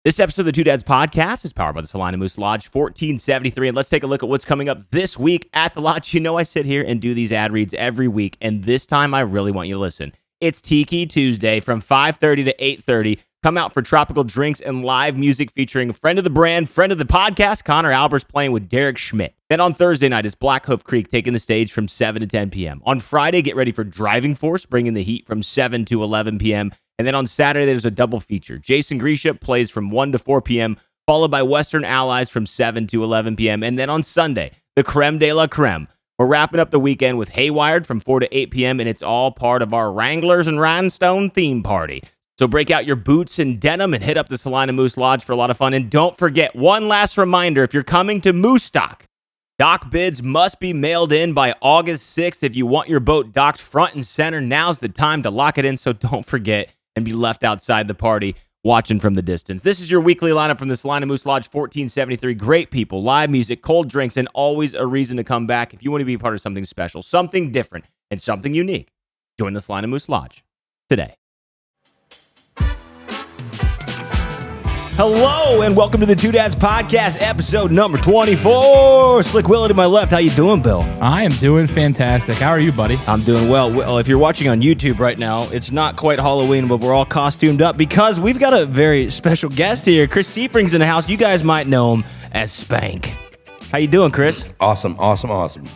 This episode of the Two Dads Podcast is powered by the Salina Moose Lodge 1473, and let's take a look at what's coming up this week at the Lodge. You know I sit here and do these ad reads every week, and this time I really want you to listen. It's Tiki Tuesday from 5:30 to 8:30. Come out for tropical drinks and live music featuring a friend of the brand, friend of the podcast, Connor Albers, playing with Derek Schmidt. Then on Thursday night is Black Hoof Creek taking the stage from 7 to 10 p.m. On Friday, get ready for Driving Force, bringing the heat from 7 to 11 p.m., and then on Saturday, there's a double feature. Jason Grisham plays from 1 to 4 p.m., followed by Western Allies from 7 to 11 p.m. And then on Sunday, the creme de la creme. We're wrapping up the weekend with Haywired from 4 to 8 p.m., and it's all part of our Wranglers and Rhinestone theme party. So break out your boots and denim and hit up the Salina Moose Lodge for a lot of fun. And don't forget, one last reminder, if you're coming to Moose Stock, dock bids must be mailed in by August 6th. If you want your boat docked front and center, now's the time to lock it in, so don't forget and be left outside the party watching from the distance. This is your weekly lineup from the Salina Moose Lodge 1473. Great people, live music, cold drinks, and always a reason to come back. If you want to be a part of something special, something different, and something unique, join the Salina Moose Lodge today. Hello, and welcome to the Two Dads Podcast, episode number 24. Slick Willie to my left. How you doing, Bill? I am doing fantastic. How are you, buddy? I'm doing well. Well, if you're watching on YouTube right now, it's not quite Halloween, but we're all costumed up because we've got a very special guest here. Chris Siefring's in the house. You guys might know him as Spank. How you doing, Chris? Awesome.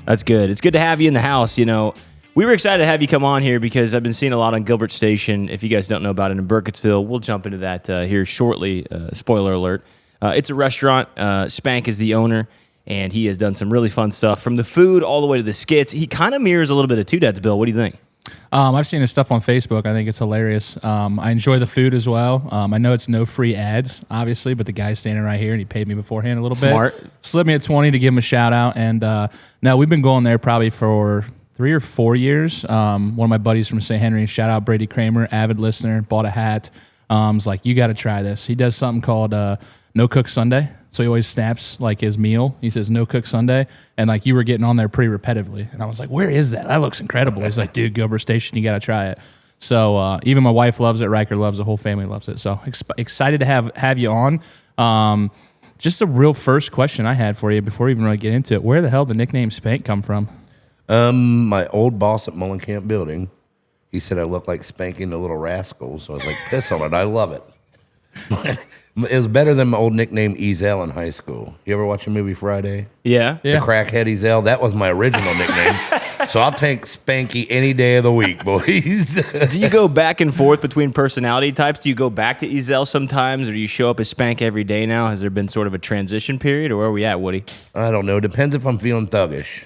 That's good. It's good to have you in the house, you know. We were excited to have you come on here because I've been seeing a lot on Gilbert Station. If you guys don't know about it in Burkittsville, we'll jump into that here shortly. Spoiler alert. It's a restaurant. Spank is the owner, and he has done some really fun stuff from the food all the way to the skits. He kind of mirrors a little bit of Two Dads, Bill. What do you think? I've seen his stuff on Facebook. I think it's hilarious. I enjoy the food as well. I know it's no free ads, obviously, but the guy's standing right here, and he paid me beforehand a little Smart. bit. Slipped me at 20 to give him a shout out. And no, we've been going there probably for 3 or 4 years. One of my buddies from St. Henry, shout out Brady Kramer, avid listener, bought a hat. Was like, you got to try this. He does something called No Cook Sunday. So he always snaps like his meal. He says No Cook Sunday, and like you were getting on there pretty repetitively. And I was like, where is that? That looks incredible. He's like, dude, Gilbert Station, you got to try it. So even my wife loves it. Riker loves it. The whole family loves it. So excited to have you on. Just a real first question I had for you before we even really get into it. Where the hell did the nickname Spank come from? My old boss at Mullenkamp Building, he said I look like Spanking the Little Rascal, so I was like, piss on it. I love it. It was better than my old nickname Ezel in high school. You ever watch the movie Friday? Yeah. The crackhead Ezel? That was my original nickname. So I'll take Spanky any day of the week, boys. Do you go back and forth between personality types? Do you go back to Ezel sometimes, or do you show up as Spank every day now? Has there been sort of a transition period, or where are we at, Woody? I don't know. Depends if I'm feeling thuggish.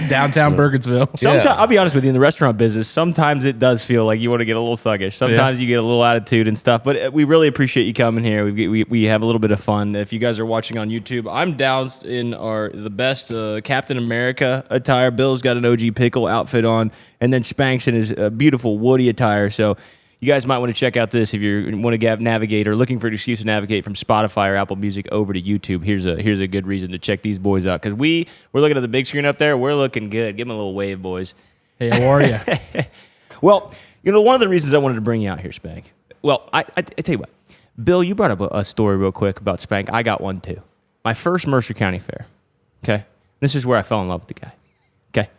Downtown Burkittsville. Sometimes, I'll be honest with you, in the restaurant business, sometimes it does feel like you want to get a little thuggish. Sometimes you get a little attitude and stuff, but we really appreciate you coming here. We have a little bit of fun. If you guys are watching on YouTube, I'm doused in the best Captain America attire. Bill's got an OG Pickle outfit on, and then Spank's in his beautiful Woody attire. So you guys might want to check out this if you want to navigate or looking for an excuse to navigate from Spotify or Apple Music over to YouTube. Here's a good reason to check these boys out because we're looking at the big screen up there. We're looking good. Give them a little wave, boys. Hey, how are you? Well, you know, one of the reasons I wanted to bring you out here, Spank. Well, I tell you what, Bill, you brought up a story real quick about Spank. I got one too. My first Mercer County Fair. Okay, this is where I fell in love with the guy. Okay,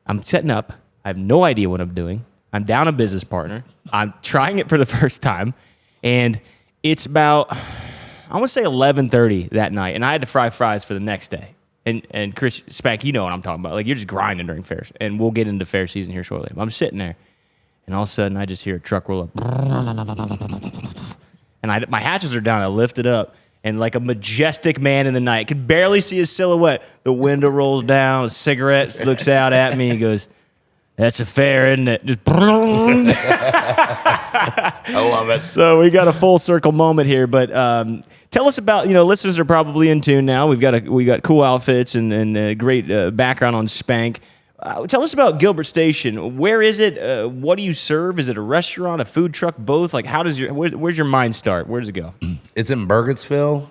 I'm setting up. I have no idea what I'm doing. I'm down a business partner. I'm trying it for the first time, and it's about, I want to say 11:30 that night, and I had to fry fries for the next day. And Chris, Spank, you know what I'm talking about. Like, you're just grinding during fairs, and we'll get into fair season here shortly. I'm sitting there, and all of a sudden, I just hear a truck roll up, and my hatches are down. I lift it up, and like a majestic man in the night, could barely see his silhouette. The window rolls down, a cigarette looks out at me, and goes, "That's a fair, isn't it?" Just I love it. So we got a full circle moment here, but tell us about, listeners are probably in tune now. We got cool outfits and great background on Spank. Tell us about Gilbert Station. Where is it? What do you serve? Is it a restaurant, a food truck, both? Like, how does where's your mind start? Where does it go? It's in Burkittsville.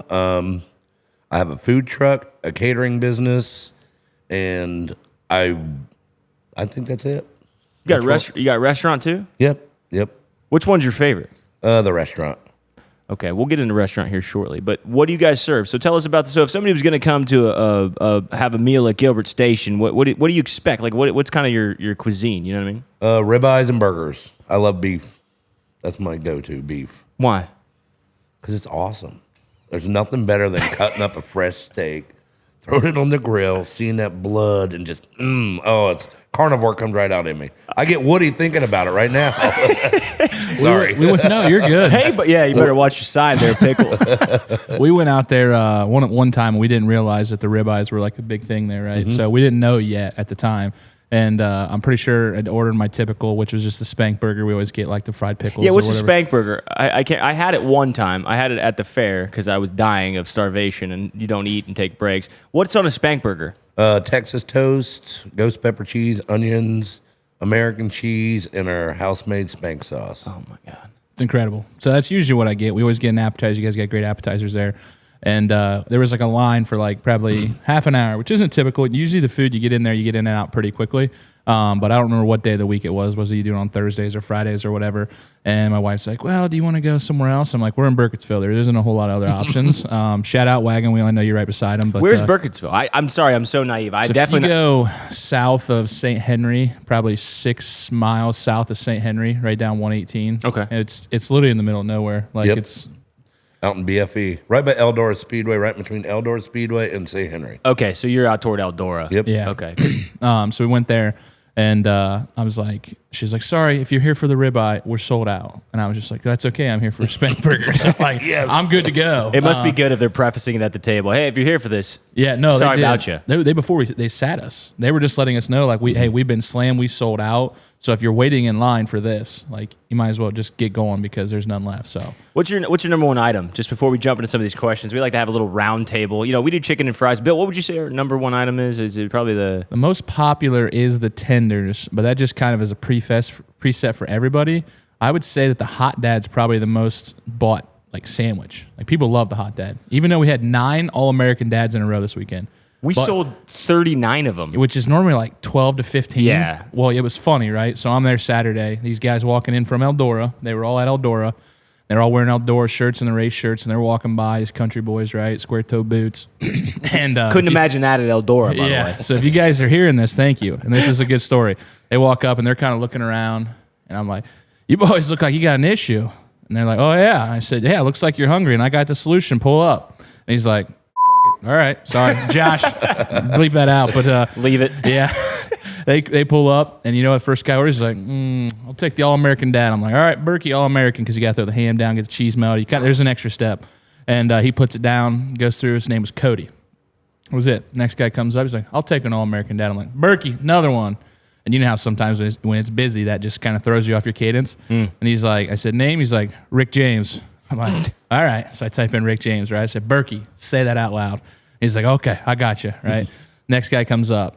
I have a food truck, a catering business, and I think that's it. You got a restaurant too? Yep. Which one's your favorite? The restaurant. Okay, we'll get into the restaurant here shortly. But what do you guys serve? So tell us about this. So if somebody was going to come to have a meal at Gilbert Station, what do you expect? Like what's kind of your cuisine? You know what I mean? Ribeyes and burgers. I love beef. That's my go-to, beef. Why? Because it's awesome. There's nothing better than cutting up a fresh steak, throwing it on the grill, seeing that blood, and just, it's carnivore comes right out in me. I get woody thinking about it right now. Sorry. No, you're good. Hey, but yeah, you better watch your side there, pickle. We went out there one time and we didn't realize that the ribeyes were like a big thing there, right? So we didn't know yet at the time. And I'm pretty sure I'd ordered my typical, which was just the Spank burger. We always get like the fried pickles. Yeah, what's or the Spank burger? I had it one time. I had it at the fair because I was dying of starvation, and you don't eat and take breaks. What's on a Spank burger? Texas toast, ghost pepper cheese, onions, American cheese, and our house-made Spank sauce. Oh my god, it's incredible. So that's usually what I get. We always get an appetizer. You guys got great appetizers there. And there was like a line for like probably half an hour, which isn't typical. Usually the food you get in there, you get in and out pretty quickly. But I don't remember what day of the week it was. Was it you doing on Thursdays or Fridays or whatever? And my wife's like, well, do you want to go somewhere else? I'm like, we're in Burkittsville. There isn't a whole lot of other options. Shout out Wagon Wheel. I know you're right beside him. But where's Burkittsville? I'm sorry, I'm so naive. I so definitely if you go south of St. Henry, probably 6 miles south of St. Henry, right down 118. Okay. And it's literally in the middle of nowhere. Like it's out in BFE, right by Eldora Speedway, right between Eldora Speedway and St. Henry. Okay, so you're out toward Eldora. Yep. Yeah. Okay. So we went there, and I was like, she's like, sorry, if you're here for the ribeye, we're sold out. And I was just like, that's okay. I'm here for Spank burgers. I'm like, Yes. I'm good to go. It must be good if they're prefacing it at the table. Hey, if you're here for this, Yeah, no, sorry they did. about you. They before they sat us. They were just letting us know, like, we've been slammed, we sold out. So if you're waiting in line for this, like, you might as well just get going because there's none left. So What's your number one item? Just before we jump into some of these questions, we like to have a little round table. You know, we do chicken and fries. Bill, what would you say our number one item is? Is it probably the most popular is the tenders, but that just kind of is a preset for everybody. I would say that the hot dad's probably the most bought like sandwich. Like people love the hot dad, even though we had 9 All-American dads in a row this weekend. We sold 39 of them. Which is normally like 12 to 15. Yeah. Well, it was funny, right? So I'm there Saturday. These guys walking in from Eldora. They were all at Eldora. They're all wearing Eldora shirts and the race shirts, and they're walking by as country boys, right? Square toe boots. And Couldn't imagine that at Eldora, by the way. So if you guys are hearing this, thank you. And this is a good story. They walk up and they're kind of looking around, and I'm like, you boys look like you got an issue. And they're like, oh, yeah. And I said, yeah, looks like you're hungry, and I got the solution. Pull up. And he's like, all right, sorry, Josh, bleep that out. But Leave it. yeah, they pull up, and you know what? First guy orders is like, I'll take the All-American dad. I'm like, all right, Berkey, All-American, because you got to throw the ham down, get the cheese melted. There's an extra step, and he puts it down, goes through. His name was Cody. That was it. Next guy comes up, he's like, I'll take an All-American dad. I'm like, Berkey, another one. And you know how sometimes when it's busy, that just kind of throws you off your cadence. And he's like, I said, name? He's like, Rick James. I'm like, all right. So I type in Rick James, right? I said, Berkey, say that out loud. He's like, okay, I got you, right? Next guy comes up,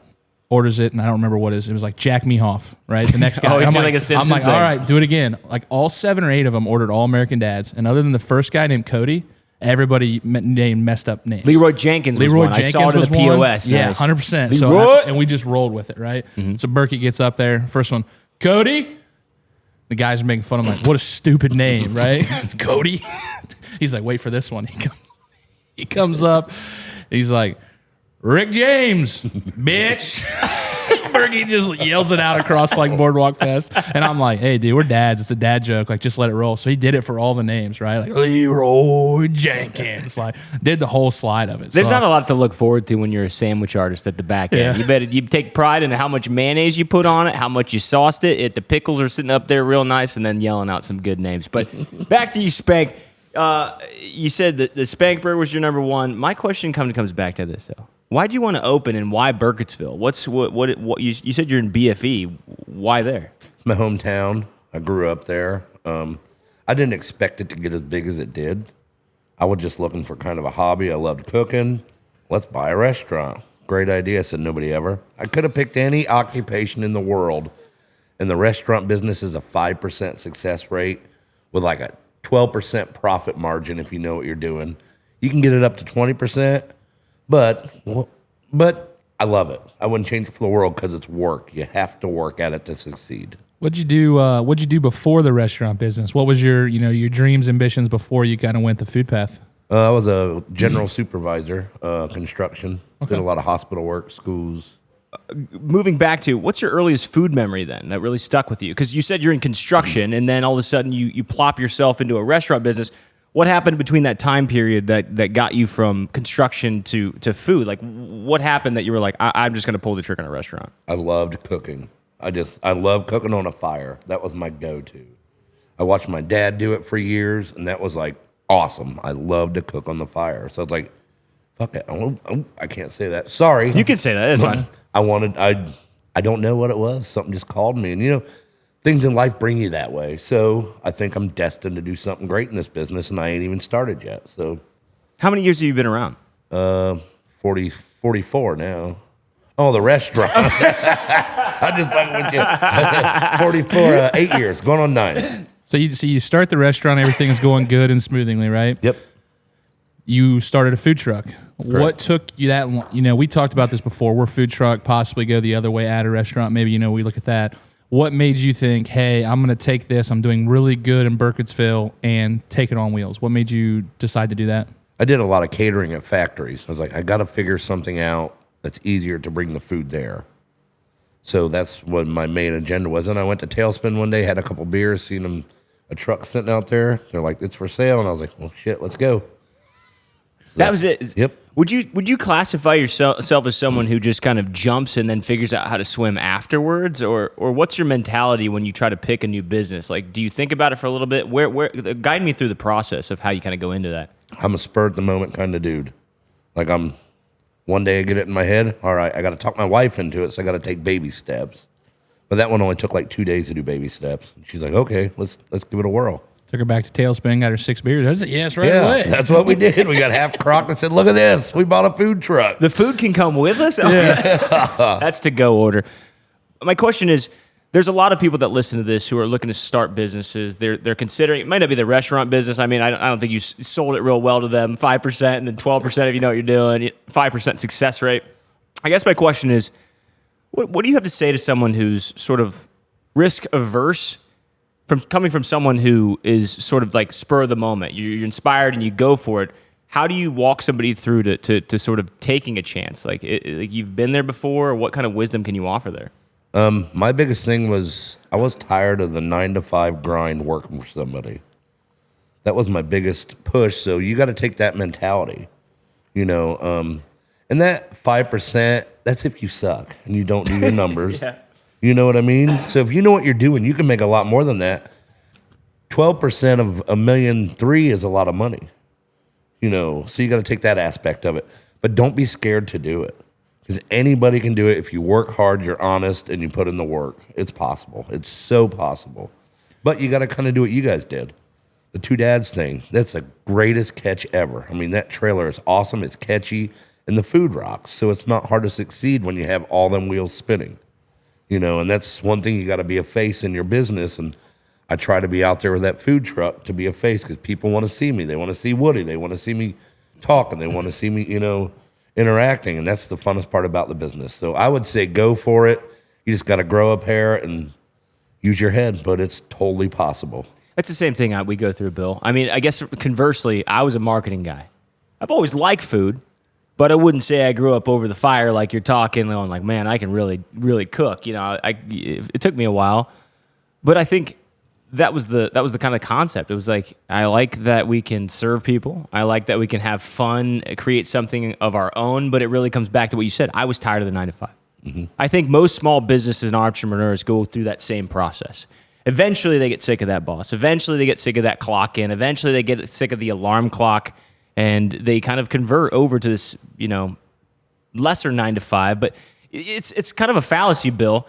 orders it, and I don't remember what it is. It was like Jack Mehoff, right? The next guy. Oh, he's I'm doing like, like a Simpsons I'm like, thing. all right, do it again. Like all 7 or 8 of them ordered All-American dads, and other than the first guy named Cody, everybody named messed up names. Leroy Jenkins was one. I saw it in the POS. Yeah, Nice. 100%. Leroy? And we just rolled with it, right? So Berkey gets up there. First one, Cody. The guys are making fun of him, like, what a stupid name, right? It's Cody. He's like, wait for this one. He comes up. He's like, Rick James, bitch. Berkey just yells it out across like Boardwalk Fest. And I'm like, hey, dude, we're dads. It's a dad joke. Like, just let it roll. So he did it for all the names, right? Like, Leroy Jenkins. Like, did the whole slide of it. There's So, not a lot to look forward to when you're a sandwich artist at the back end. Yeah. You take pride in how much mayonnaise you put on it, how much you sauced it. The pickles are sitting up there real nice, and then yelling out some good names. But back to you, Spank. You said that the Spank burger was your number one. My question comes back to this though. Why do you want to open, and why Burkittsville? What you said you're in BFE? Why there? It's my hometown. I grew up there. I didn't expect it to get as big as it did. I was just looking for kind of a hobby. I loved cooking. Let's buy a restaurant. Great idea, said nobody ever. I could have picked any occupation in the world, and the restaurant business is a 5% success rate with like a 12% profit margin if you know what you're doing. You can get it up to 20%, but I love it. I wouldn't change it for the world because it's work. You have to work at it to succeed. What'd you do? What'd you do before the restaurant business? What was your, your dreams, ambitions before you kind of went the food path? I was a general supervisor, construction. Okay. Did a lot of hospital work, schools. Moving back to, what's your earliest food memory then that really stuck with you? Because you said you're in construction, and then all of a sudden you plop yourself into a restaurant business. What happened between that time period that got you from construction to food? Like, what happened that you were like, I'm just going to pull the trigger on a restaurant? I loved cooking. I love cooking on a fire. That was my go-to. I watched my dad do it for years, and that was like awesome. I loved to cook on the fire. So it's like, fuck it. I can't say that. Sorry. You can say that. It's fine. I don't know what it was. Something just called me. And, things in life bring you that way. So I think I'm destined to do something great in this business, and I ain't even started yet. So How many years have you been around? 44 now. Oh, the restaurant. I just fucking with you. 44, 8 years, going on 9. So you start the restaurant, everything's going good and smoothly, right? Yep. You started a food truck. What took you that long? We talked about this before. We're food truck, possibly go the other way, add a restaurant. Maybe, we look at that. What made you think, hey, I'm going to take this, I'm doing really good in Burkittsville, and take it on wheels? What made you decide to do that? I did a lot of catering at factories. I was like, I got to figure something out that's easier to bring the food there. So that's what my main agenda was. And I went to Tailspin one day, had a couple beers, seen a truck sitting out there. They're like, it's for sale. And I was like, well, shit, let's go. That was it. Yep. Would you classify yourself as someone who just kind of jumps and then figures out how to swim afterwards, or what's your mentality when you try to pick a new business? Like, do you think about it for a little bit? Where guide me through the process of how you kind of go into that. I'm a spur at the moment kind of dude. Like one day I get it in my head. All right, I got to talk my wife into it, so I got to take baby steps. But that one only took like 2 days to do baby steps. She's like, okay, let's give it a whirl. Took her back to Tailspin, got her 6 beers. That's it. Yes, right away. That's what we did. We got half crocked and said, look at this. We bought a food truck. The food can come with us? That's to go order. My question is, there's a lot of people that listen to this who are looking to start businesses. They're considering, it might not be the restaurant business. I mean, I don't think you sold it real well to them. 5% and then 12% if you know what you're doing. 5% success rate. I guess my question is, what do you have to say to someone who's sort of risk averse, coming from someone who is sort of like spur of the moment? You're inspired and you go for it. How do you walk somebody through to sort of taking a chance? Like you've been there before, or what kind of wisdom can you offer there? My biggest thing was I was tired of the 9-to-5 grind working for somebody. That was my biggest push. So you got to take that mentality, and that 5%, that's if you suck and you don't do your numbers. Yeah. You know what I mean? So if you know what you're doing, you can make a lot more than that. 12% of $1.3 million is a lot of money. So you got to take that aspect of it. But don't be scared to do it. Because anybody can do it if you work hard, you're honest, and you put in the work. It's possible. It's so possible. But you got to kind of do what you guys did. The Two Dads thing, that's the greatest catch ever. I mean, that trailer is awesome. It's catchy. And the food rocks. So it's not hard to succeed when you have all them wheels spinning. And that's one thing, you got to be a face in your business. And I try to be out there with that food truck to be a face because people want to see me. They want to see Woody. They want to see me talking. They want to see me, interacting. And that's the funnest part about the business. So I would say go for it. You just got to grow a pair and use your head, but it's totally possible. That's the same thing we go through, Bill. I mean, I guess conversely, I was a marketing guy. I've always liked food, but I wouldn't say I grew up over the fire like you're talking, going like, man, I can really, really cook. It took me a while, but I think that was the kind of concept. It was like, I like that we can serve people. I like that we can have fun, create something of our own, but it really comes back to what you said. I was tired of the 9-to-5. Mm-hmm. I think most small businesses and entrepreneurs go through that same process. Eventually they get sick of that boss. Eventually they get sick of that clock in. Eventually they get sick of the alarm clock. And they kind of convert over to this, lesser 9-to-5. But it's kind of a fallacy, Bill.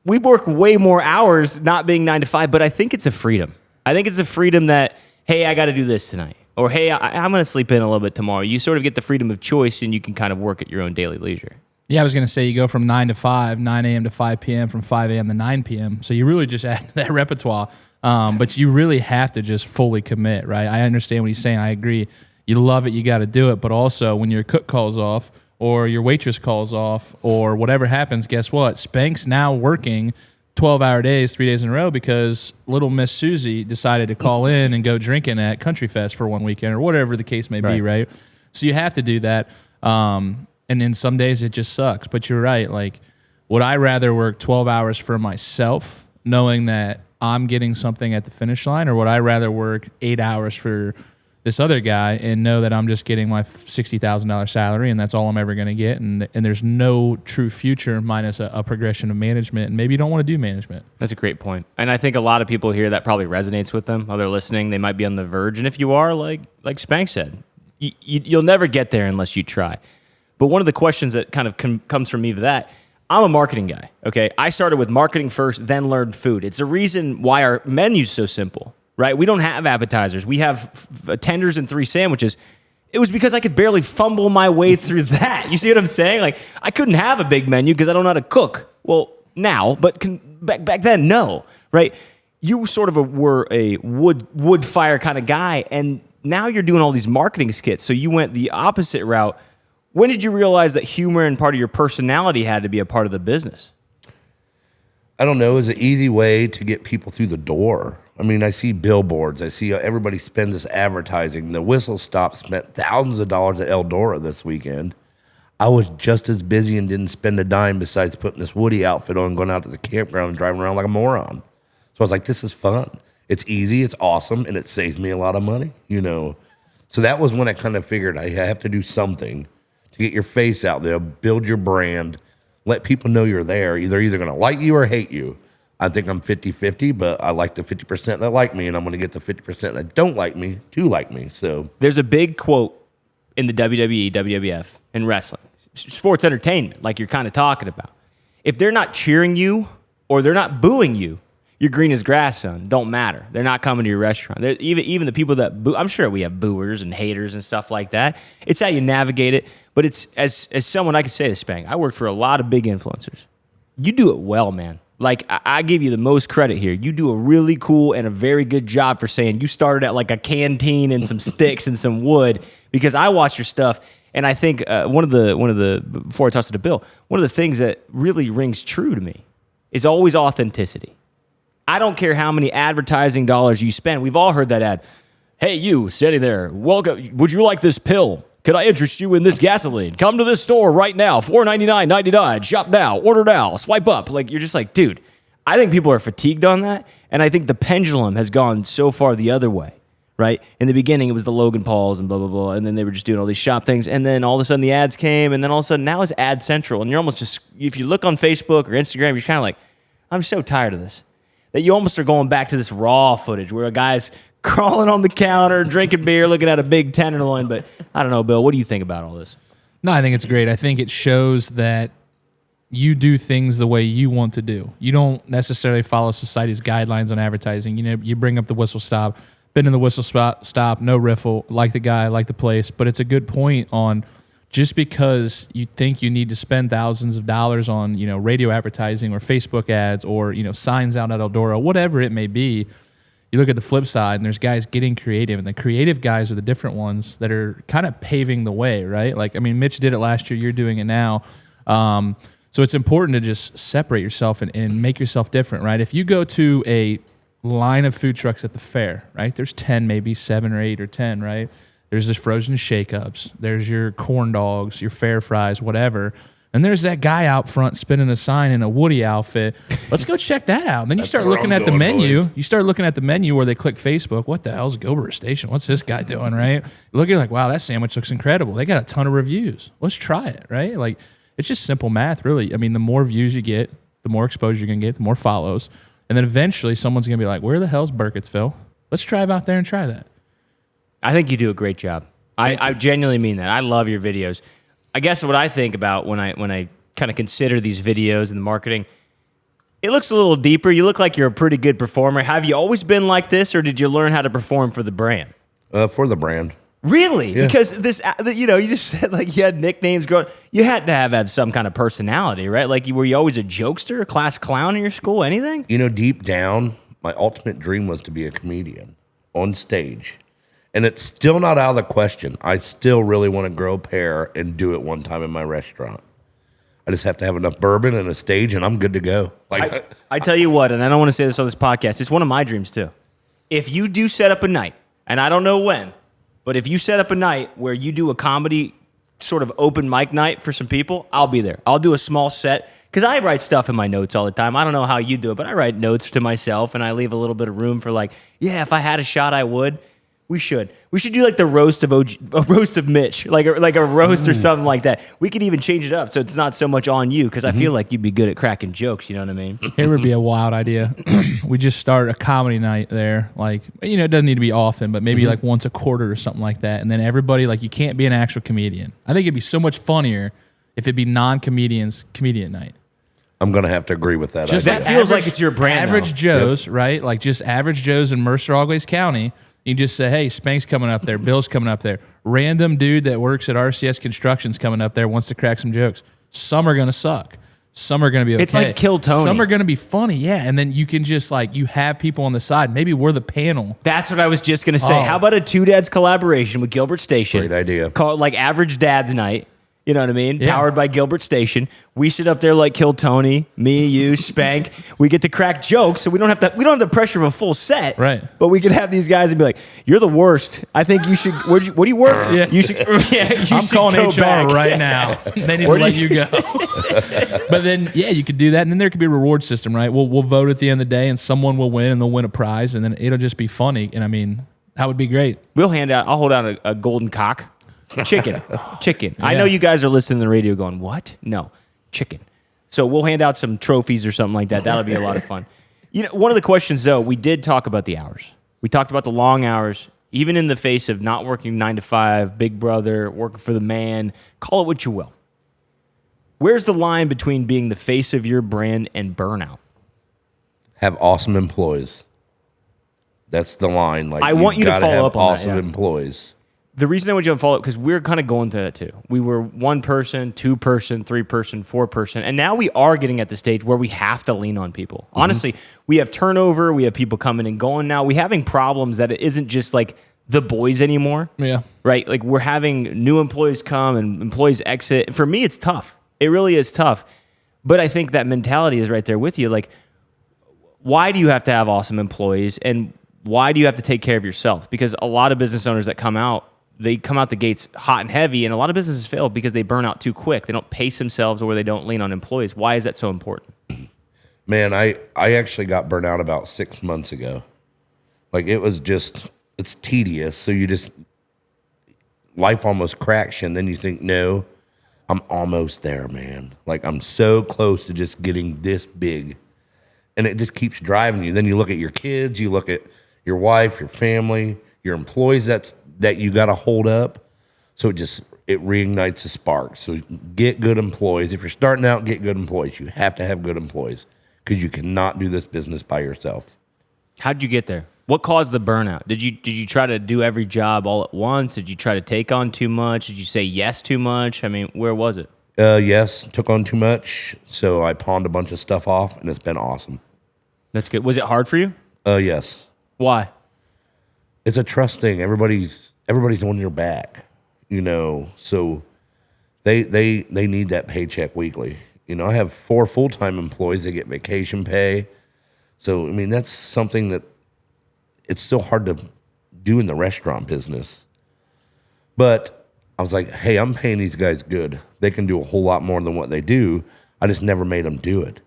We work way more hours not being 9-to-5, but I think it's a freedom. I think it's a freedom that, hey, I got to do this tonight. Or, hey, I'm going to sleep in a little bit tomorrow. You sort of get the freedom of choice, and you can kind of work at your own daily leisure. Yeah, I was going to say you go from 9 to 5, 9 a.m. to 5 p.m., from 5 a.m. to 9 p.m. So you really just add that repertoire. But you really have to just fully commit, right? I understand what he's saying. I agree. You love it, you got to do it. But also, when your cook calls off or your waitress calls off or whatever happens, guess what? Spank's now working 12-hour days, 3 days in a row, because little Miss Susie decided to call in and go drinking at Country Fest for one weekend or whatever the case may be, right? So you have to do that. And then some days it just sucks. But you're right. Like, would I rather work 12 hours for myself knowing that I'm getting something at the finish line, or would I rather work 8 hours for this other guy and know that I'm just getting my $60,000 salary and that's all I'm ever going to get, and there's no true future minus a progression of management, and maybe you don't want to do management. That's a great point. And I think a lot of people here that probably resonates with them while they're listening. They might be on the verge, and if you are, like Spank said, you'll never get there unless you try. But one of the questions that kind of comes from me to that, I'm a marketing guy, okay? I started with marketing first, then learned food. It's a reason why our menu's so simple. Right? We don't have appetizers. We have tenders and 3 sandwiches. It was because I could barely fumble my way through that. You see what I'm saying? Like, I couldn't have a big menu because I don't know how to cook. Well, now, but back then, no. Right? You sort of were a wood fire kind of guy, and now you're doing all these marketing skits. So you went the opposite route. When did you realize that humor and part of your personality had to be a part of the business? I don't know. It's an easy way to get people through the door. I mean, I see billboards. I see everybody spends this advertising. The Whistle Stop spent thousands of dollars at Eldora this weekend. I was just as busy and didn't spend a dime besides putting this Woody outfit on, going out to the campground and driving around like a moron. So I was like, this is fun. It's easy, it's awesome, and it saves me a lot of money, you know. So that was when I kind of figured I have to do something to get your face out there, build your brand, let people know you're there. They're either going to like you or hate you. I think I'm 50-50, but I like the 50% that like me, and I'm going to get the 50% that don't like me to like me. So there's a big quote in the WWE, WWF, and wrestling, sports entertainment, like you're kind of talking about. If they're not cheering you or they're not booing you, you're green as grass, son. Don't matter. They're not coming to your restaurant. Even the people that boo, I'm sure we have booers and haters and stuff like that. It's how you navigate it. But it's as someone, I can say this, Spank, I work for a lot of big influencers. You do it well, man. Like, I give you the most credit here. You do a really cool and a very good job for saying you started at like a canteen and some sticks and some wood, because I watch your stuff, and I think one of the before I toss it to Bill, one of the things that really rings true to me is always authenticity. I don't care how many advertising dollars you spend. We've all heard that ad. Hey, you sitting there, welcome. Would you like this pill? Could I interest you in this gasoline? Come to this store right now, $4.99.99. Shop now, order now, swipe up. Like, you're just like, dude, I think people are fatigued on that, and I think the pendulum has gone so far the other way, right? In the beginning, it was the Logan Pauls and blah, blah, blah, and then they were just doing all these shop things, and then all of a sudden the ads came, and then all of a sudden now it's Ad Central, and you're almost just, if you look on Facebook or Instagram, you're kind of like, I'm so tired of this. That you almost are going back to this raw footage where a guy's crawling on the counter, drinking beer, looking at a big tenderloin. But I don't know, Bill, what do you think about all this? No, I think it's great. I think it shows that you do things the way you want to do. You don't necessarily follow society's guidelines on advertising. You know, you bring up the Whistle Stop, been in the Whistle Stop, no riffle, like the guy, like the place. But it's a good point on just because you think you need to spend thousands of dollars on, you know, radio advertising or Facebook ads or, you know, signs out at Eldora, whatever it may be. You look at the flip side, and there's guys getting creative, and the creative guys are the different ones that are kind of paving the way, right? Like, I mean, Mitch did it last year. You're doing it now. So it's important to just separate yourself and make yourself different, right? If you go to a line of food trucks at the fair, right? There's 10, maybe 7 or 8 or 10, right? There's this frozen shake-ups. There's your corn dogs, your fair fries, whatever. And there's that guy out front spinning a sign in a Woody outfit. Let's go check that out. And then you start looking at the menu. Boys. You start looking at the menu where they click Facebook. What the hell's Gilbert Station? What's this guy doing, right? You look, you're like, wow, that sandwich looks incredible. They got a ton of reviews. Let's try it, right? Like, it's just simple math, really. I mean, the more views you get, the more exposure you're going to get, the more follows. And then eventually someone's going to be like, where the hell's Burkittsville? Let's drive out there and try that. I think you do a great job. I genuinely mean that. I love your videos. I guess what I think about when I kind of consider these videos and the marketing, it looks a little deeper. You look like you're a pretty good performer. Have you always been like this, or did you learn how to perform for the brand? For the brand. Really? Yeah. Because this, you know, you just said like you had nicknames growing. You had to have some kind of personality, right? Like, were you always a jokester, a class clown in your school, anything? You know, deep down, my ultimate dream was to be a comedian on stage. And it's still not out of the question. I still really want to grow a pair and do it one time in my restaurant. I just have to have enough bourbon and a stage, and I'm good to go. Like I tell you what, and I don't want to say this on this podcast, it's one of my dreams too. If you do set up a night, and I don't know when, but if you set up a night where you do a comedy sort of open mic night for some people, I'll be there. I'll do a small set because I write stuff in my notes all the time. I don't know how you do it, but I write notes to myself and I leave a little bit of room for like, yeah, if I had a shot, I would. We should do like the roast of Mitch, like a roast or something like that. We could even change it up so it's not so much on you because I feel like you'd be good at cracking jokes. You know what I mean? Here would be a wild idea. We just start a comedy night there. Like, it doesn't need to be often, but maybe like once a quarter or something like that. And then everybody, like, you can't be an actual comedian. I think it'd be so much funnier if it'd be non-comedians comedian night. I'm going to have to agree with that. Just that feels like it's your brand. Average Joes, right? Like just average Joes in Mercer-Always County. You just say, hey, Spank's coming up there. Bill's coming up there. Random dude that works at RCS Construction's coming up there, wants to crack some jokes. Some are going to suck. Some are going to be okay. It's like Kill Tony. Some are going to be funny, yeah. And then you can just you have people on the side. Maybe we're the panel. That's what I was just going to say. How about a Two Dads collaboration with Gilbert Station? Great idea. Call it like Average Dad's Night. You know what I mean? Yeah. Powered by Gilbert Station. We sit up there like Kill Tony, me, you, Spank. We get to crack jokes, so we don't have the pressure of a full set. Right. But we could have these guys and be like, "You're the worst. I think you should. What do you work? Yeah. You should. Yeah, you I'm should calling go HR back right now. They need to let you go. But then, yeah, you could do that, and then there could be a reward system, right? We'll vote at the end of the day, and someone will win, and they'll win a prize, and then it'll just be funny. And I mean, that would be great. I'll hold out a golden cock. Chicken. I know you guys are listening to the radio going, what? No, chicken. So we'll hand out some trophies or something like that. That'll be a lot of fun. One of the questions, though, we did talk about the hours. We talked about the long hours, even in the face of not working 9 to 5, Big Brother, working for the man, call it what you will. Where's the line between being the face of your brand and burnout? Have awesome employees. That's the line. Like, I want you to follow up on that. Awesome employees. The reason I want you to follow up, because we're kind of going through that too. We were 1 person, 2 person, 3 person, 4 person, and now we are getting at the stage where we have to lean on people. Honestly, we have turnover, we have people coming and going now. We're having problems that it isn't just like the boys anymore. Yeah. Right? Like we're having new employees come and employees exit. For me, it's tough. It really is tough. But I think that mentality is right there with you. Like, why do you have to have awesome employees, and why do you have to take care of yourself? Because a lot of business owners that come out, they come out the gates hot and heavy, and a lot of businesses fail because they burn out too quick. They don't pace themselves, or they don't lean on employees. Why is that so important? Man, I actually got burnt out about 6 months ago. Like, it's tedious. So life almost cracks you, and then you think, no, I'm almost there, man. Like, I'm so close to just getting this big. And it just keeps driving you. Then you look at your kids, you look at your wife, your family, your employees that you got to hold up. So it reignites a spark. So get good employees. If you're starting out, get good employees. You have to have good employees because you cannot do this business by yourself. How'd you get there? What caused the burnout? Did you try to do every job all at once? Did you try to take on too much? Did you say yes too much? I mean, where was it? Yes, took on too much. So I pawned a bunch of stuff off, and it's been awesome. That's good. Was it hard for you? Yes. Why? It's a trust thing. Everybody's on your back, so they need that paycheck weekly. I have 4 full-time employees. They get vacation pay. So, I mean, that's something that it's still hard to do in the restaurant business. But I was like, hey, I'm paying these guys good. They can do a whole lot more than what they do. I just never made them do it.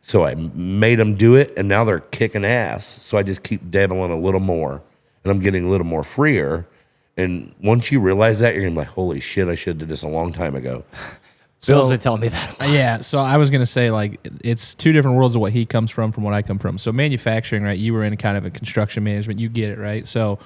So I made them do it, and now they're kicking ass. So I just keep dabbling a little more, and I'm getting a little more freer. And once you realize that, you're going to be like, holy shit, I should have did this a long time ago. Bill's been telling me that. Yeah, so I was going to say, like, it's 2 different worlds of what he comes from what I come from. So manufacturing, right, you were in kind of a construction management. You get it, right? So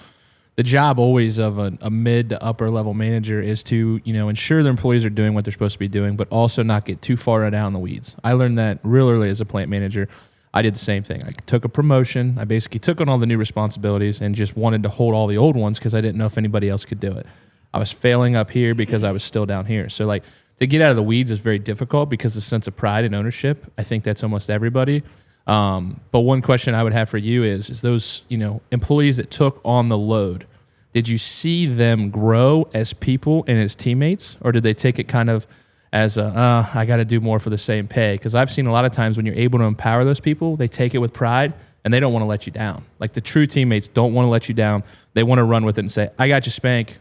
the job always of a mid to upper level manager is to, ensure their employees are doing what they're supposed to be doing, but also not get too far down the weeds. I learned that real early as a plant manager. I did the same thing. I took a promotion. I basically took on all the new responsibilities and just wanted to hold all the old ones because I didn't know if anybody else could do it. I was failing up here because I was still down here. So, like, to get out of the weeds is very difficult because the sense of pride and ownership, I think that's almost everybody. But one question I would have for you is those, employees that took on the load, did you see them grow as people and as teammates, or did they take it kind of as I got to do more for the same pay. Because I've seen a lot of times when you're able to empower those people, they take it with pride and they don't want to let you down. Like the true teammates don't want to let you down. They want to run with it and say, I got you, Spank.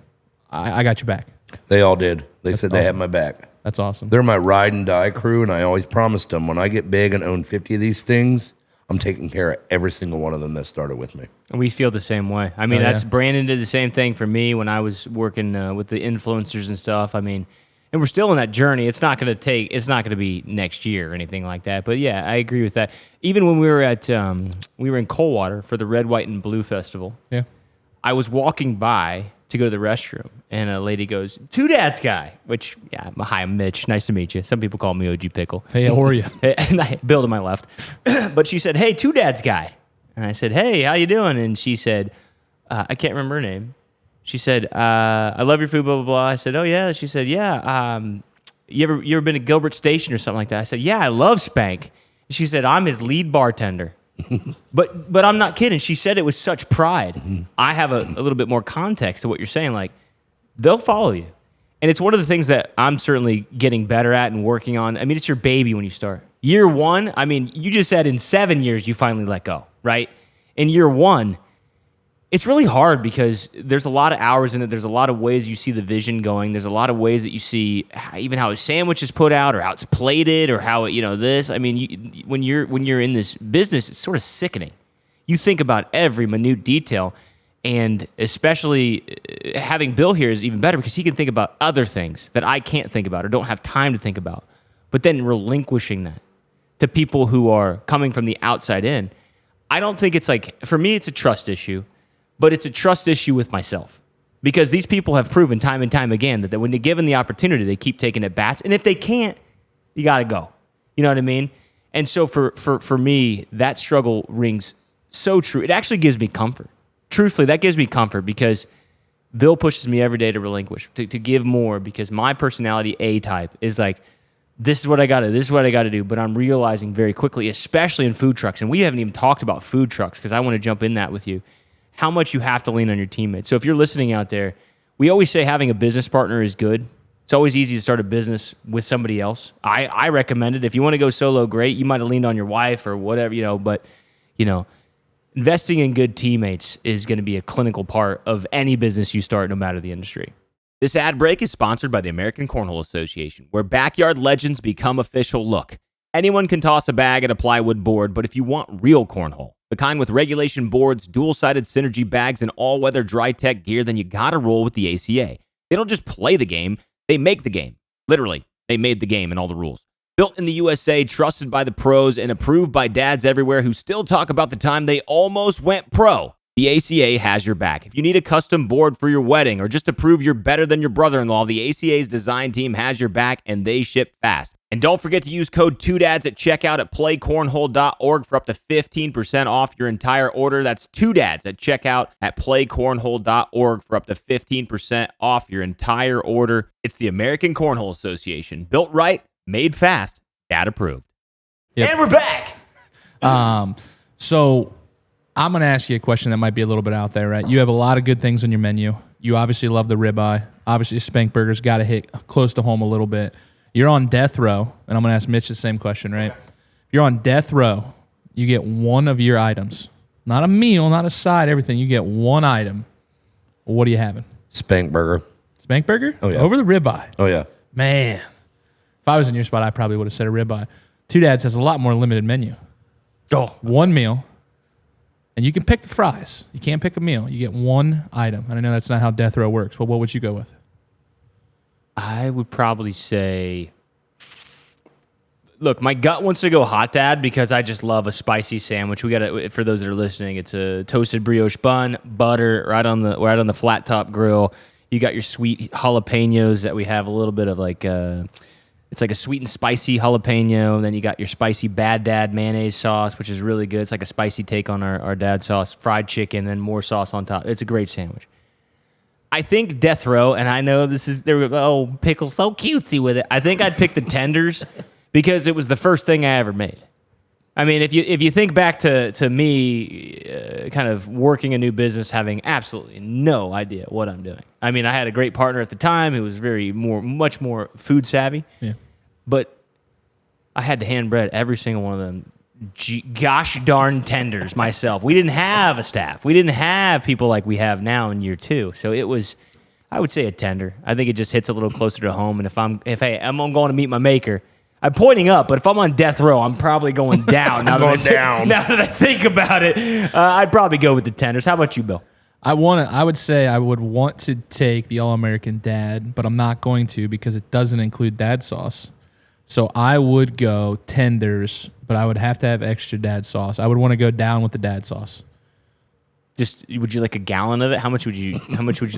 I got your back. They all did. They said they had my back. That's awesome. They're my ride and die crew, and I always promised them when I get big and own 50 of these things, I'm taking care of every single one of them that started with me. We feel the same way. I mean, Brandon did the same thing for me when I was working with the influencers and stuff. I mean, and we're still in that journey. It's not going to be next year or anything like that. But yeah, I agree with that. Even when we were in Coldwater for the Red, White, and Blue Festival. Yeah. I was walking by to go to the restroom, and a lady goes, "Two Dads guy," which, yeah, hi, I'm Mitch. Nice to meet you. Some people call me OG Pickle. Hey, how are you? And Bill to my left. But she said, "Hey, Two Dads guy." And I said, "Hey, how you doing?" And she said, I can't remember her name. She said, "I love your food, blah, blah, blah." I said, "Oh, yeah." She said, "Yeah, you ever been to Gilbert Station or something like that?" I said, "Yeah, I love Spank." And she said, "I'm his lead bartender." But I'm not kidding. She said it with such pride. Mm-hmm. I have a little bit more context to what you're saying. Like, they'll follow you. And it's one of the things that I'm certainly getting better at and working on. I mean, it's your baby when you start. Year one, I mean, you just said in 7 years you finally let go, right? In year one, it's really hard because there's a lot of hours in it. There's a lot of ways you see the vision going. There's a lot of ways that you see even how a sandwich is put out or how it's plated or how this. I mean, when you're in this business, it's sort of sickening. You think about every minute detail, and especially having Bill here is even better because he can think about other things that I can't think about or don't have time to think about. But then relinquishing that to people who are coming from the outside in, I don't think it's like, for me, it's a trust issue. But it's a trust issue with myself because these people have proven time and time again that when they're given the opportunity, they keep taking at bats. And if they can't, you got to go. You know what I mean? And so for me, that struggle rings so true. It actually gives me comfort. Truthfully, that gives me comfort because Bill pushes me every day to relinquish, to give more because my personality A-type is like, this is what I got to do. But I'm realizing very quickly, especially in food trucks, and we haven't even talked about food trucks because I want to jump in that with you, how much you have to lean on your teammates. So if you're listening out there, we always say having a business partner is good. It's always easy to start a business with somebody else. I recommend it. If you want to go solo, great. You might have leaned on your wife or whatever, but investing in good teammates is going to be a clinical part of any business you start, no matter the industry. This ad break is sponsored by the American Cornhole Association, where backyard legends become official. Look, anyone can toss a bag at a plywood board, but if you want real cornhole, the kind with regulation boards, dual-sided synergy bags, and all-weather dry tech gear, then you gotta roll with the ACA. They don't just play the game, they make the game. Literally, they made the game and all the rules. Built in the USA, trusted by the pros, and approved by dads everywhere who still talk about the time they almost went pro. The ACA has your back. If you need a custom board for your wedding or just to prove you're better than your brother-in-law, the ACA's design team has your back, and they ship fast. And don't forget to use code 2DADS at checkout at playcornhole.org for up to 15% off your entire order. That's 2DADS at checkout at playcornhole.org for up to 15% off your entire order. It's the American Cornhole Association. Built right, made fast, dad approved. Yep. And we're back. So I'm going to ask you a question that might be a little bit out there, right? You have a lot of good things on your menu. You obviously love the ribeye. Obviously, Spank Burger's got to hit close to home a little bit. You're on death row, and I'm going to ask Mitch the same question, right? If you're on death row, you get one of your items. Not a meal, not a side, everything. You get one item. What are you having? Spank Burger. Spank Burger? Oh, yeah. Over the ribeye? Oh, yeah. Man. If I was in your spot, I probably would have said a ribeye. Two Dads has a lot more limited menu. Oh. One meal, and you can pick the fries. You can't pick a meal. You get one item. And I know that's not how death row works, but what would you go with? I would probably say, look, my gut wants to go hot dad because I just love a spicy sandwich. We got to, for those that are listening, it's a toasted brioche bun, butter right on the flat top grill. You got your sweet jalapenos that we have a little bit of like it's like a sweet and spicy jalapeno. And then you got your spicy Bad Dad mayonnaise sauce, which is really good. It's like a spicy take on our dad sauce, fried chicken, and more sauce on top. It's a great sandwich. I think death row, and I know this is, Pickle's so cutesy with it. I think I'd pick the tenders because it was the first thing I ever made. I mean, if you think back to me, kind of working a new business, having absolutely no idea what I'm doing. I mean, I had a great partner at the time who was much more food savvy. Yeah. But I had to hand bread every single one of them. Gosh darn tenders myself. We didn't have a staff. We didn't have people like we have now in year 2. So it was, I would say, a tender. I think it just hits a little closer to home. And if I'm going to meet my maker, I'm pointing up, but if I'm on death row, I'm probably going down. Now that I think about it, I'd probably go with the tenders. How about you, Bill? I would say I would want to take the All-American Dad, but I'm not going to because it doesn't include dad sauce. So I would go tenders, but I would have to have extra dad sauce. I would want to go down with the dad sauce. Would you like a gallon of it? How much would you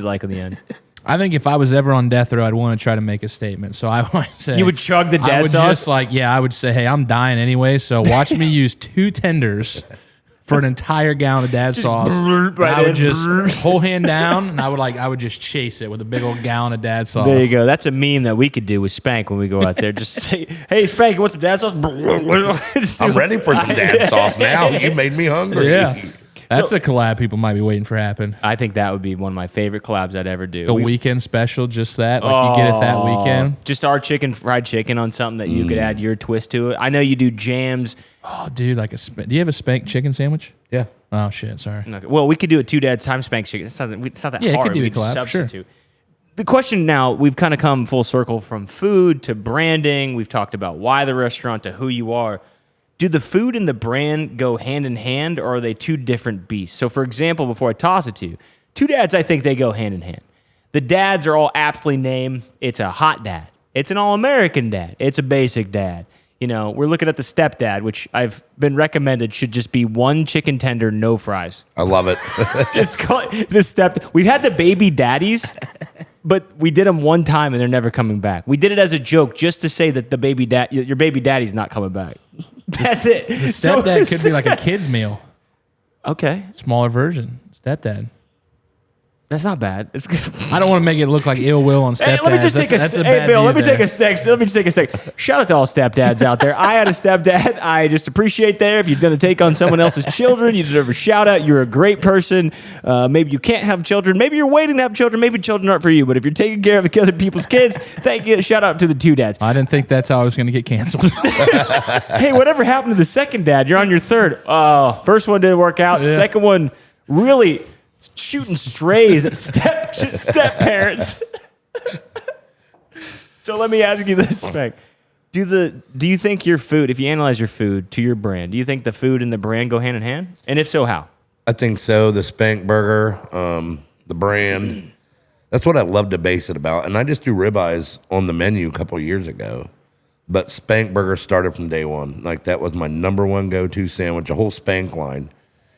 like in the end? I think if I was ever on death row, I'd want to try to make a statement. So I would say you would chug the dad I would sauce. I would say, hey, I'm dying anyway, so watch me use 2 tenders for an entire gallon of dad sauce. I would just whole hand down, and I would just chase it with a big old gallon of dad sauce. There you go. That's a meme that we could do with Spank when we go out there. Just say, "Hey, Spank, you want some dad sauce?" I'm ready for some dad sauce now. You made me hungry. Yeah. That's a collab people might be waiting for happen. I think that would be one of my favorite collabs I'd ever do. A weekend special, just that. Like you get it that weekend. Just our fried chicken on something that you could add your twist to it. I know you do jams. Oh, dude, do you have a Spank chicken sandwich? Yeah. Oh, shit, sorry. Okay. Well, we could do a 2 dads time Spank chicken. It's not that hard. Yeah, it could do We a collab, just sure. substitute. The question now, we've kind of come full circle from food to branding. We've talked about why the restaurant to who you are. Do the food and the brand go hand in hand, or are they 2 different beasts? So, for example, before I toss it to you, 2 dads, I think they go hand in hand. The dads are all aptly named. It's a hot dad. It's an all-American dad. It's a basic dad. You know, we're looking at the stepdad, which I've been recommended should just be 1 chicken tender, no fries. I love it. Just call it the step. We've had the baby daddies, but we did them one time and they're never coming back. We did it as a joke just to say that your baby daddy's not coming back. That's it. The stepdad could be like a kid's meal. Okay. Smaller version. Stepdad. That's not bad. It's good. I don't want to make it look like ill will on stepdads. Hey, let me just take a bad Bill. view Let me there. take a sec. Shout out to all stepdads out there. I had a stepdad. I just appreciate that. If you've done a take on someone else's children, you deserve a shout out. You're a great person. Maybe you can't have children. Maybe you're waiting to have children. Maybe children aren't for you. But if you're taking care of other people's kids, thank you. Shout out to the 2 dads. I didn't think that's how I was going to get canceled. Hey, whatever happened to the second dad? You're on your 3rd. First one didn't work out. Yeah. Second one really shooting strays at step parents. So let me ask you this, Spank. Do you think your food, if you analyze your food to your brand, do you think the food and the brand go hand in hand? And if so, how? I think so. The Spank burger, the brand. That's what I love to base it about. And I just do ribeyes on the menu a couple of years ago. But Spank burger started from day one. Like that was my number 1 go-to sandwich, a whole Spank line.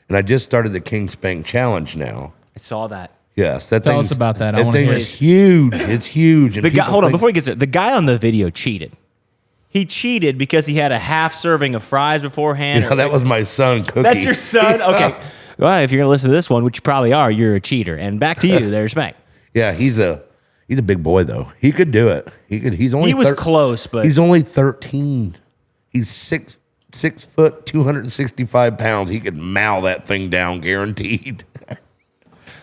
And I just started the King Spank Challenge now. I saw that. Yes, Tell us about that. I That wanna thing hear is it. huge. It's huge. And Hold on, before he gets it, the guy on the video cheated. He cheated because he had a half serving of fries beforehand. Yeah, that was my son, Cookie. That's your son? Okay. Well, if you're going to listen to this one, which you probably are, you're a cheater. And back to you there, Spank. Yeah, he's a big boy though. He could do it. He's only He was close, but he's only 13. He's 6 foot, 265 pounds. He could mow that thing down, guaranteed.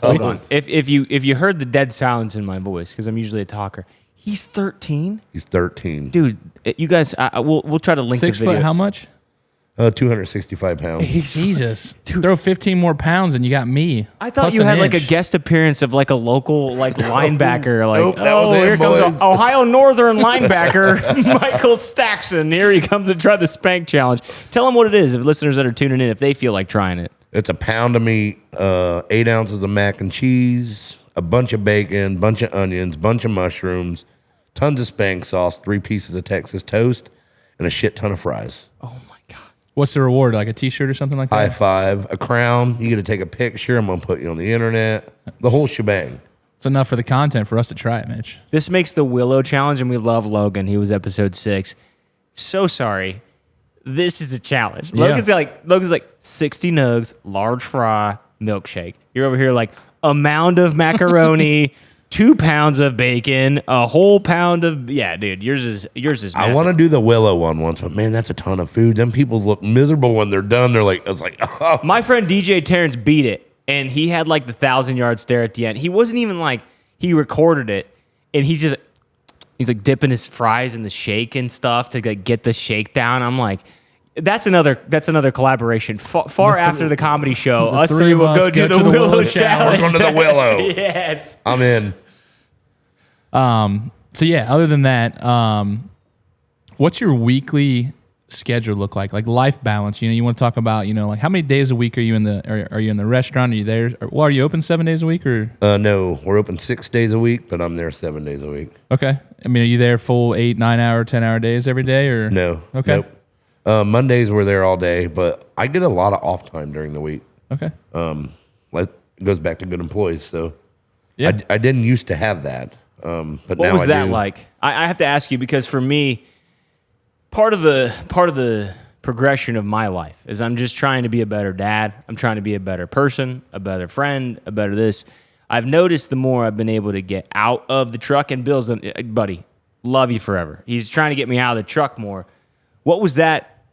hold on. If you heard the dead silence in my voice, because I'm usually a talker, he's 13? He's 13. Dude, you guys, we'll try to link 6 the video. foot, how much? 265 pounds. Jesus. Throw 15 more pounds and you got me. I thought Plus you an had like a inch. guest appearance of like a local linebacker. Like, Nope, that was here him, comes boys. Ohio Northern linebacker Michael Stackson. Here he comes to try the Spank Challenge. Tell him what it is, if listeners that are tuning in, if they feel like trying it. It's a pound of meat, 8 ounces of mac and cheese, a bunch of bacon, bunch of onions, bunch of mushrooms, tons of Spank sauce, 3 pieces of Texas toast, and a shit ton of fries. Oh my God. What's the reward? Like a T-shirt or something like that? High five, a crown. You get to take a picture. I'm going to put you on the internet. The whole shebang. It's enough for the content for us to try it, Mitch. This makes the Willow Challenge, and we love Logan. He was episode 6. So sorry. This is a challenge. Yeah. Logan's like 60 nugs, large fry, milkshake. You're over here like a mound of macaroni, 2 pounds of bacon, a whole pound of dude. Yours is I want to do the Willow one once, but man, that's a ton of food. Then people look miserable when they're done. They're like, it's like, oh. My friend DJ Terrence beat it, and he had like the 1,000-yard stare at the end. He wasn't even like he recorded it, and he's like dipping his fries in the shake and stuff to like get the shake down. I'm like, that's another collaboration. Far after the comedy show, us three will go do the Willow challenge. We're going to the Willow. Yes, I'm in. So yeah, other than that, what's your weekly schedule look like? Like life balance. You want to talk about, like how many days a week are you in the restaurant? Are you there? Well, are you open 7 days a week or? No, we're open 6 days a week, but I'm there 7 days a week. Okay. I mean, are you there full 8, 9 hour, 10-hour days every day or? No. Okay. Nope. Mondays we're there all day, but I get a lot of off time during the week. Okay. It goes back to good employees. So Yeah. I didn't used to have that. But what now was I that do. like? I have to ask you because for me, part of the progression of my life is I'm just trying to be a better dad. I'm trying to be a better person, a better friend, a better this. I've noticed the more I've been able to get out of the truck, and Bill's buddy, love you forever. He's trying to get me out of the truck more. What was that?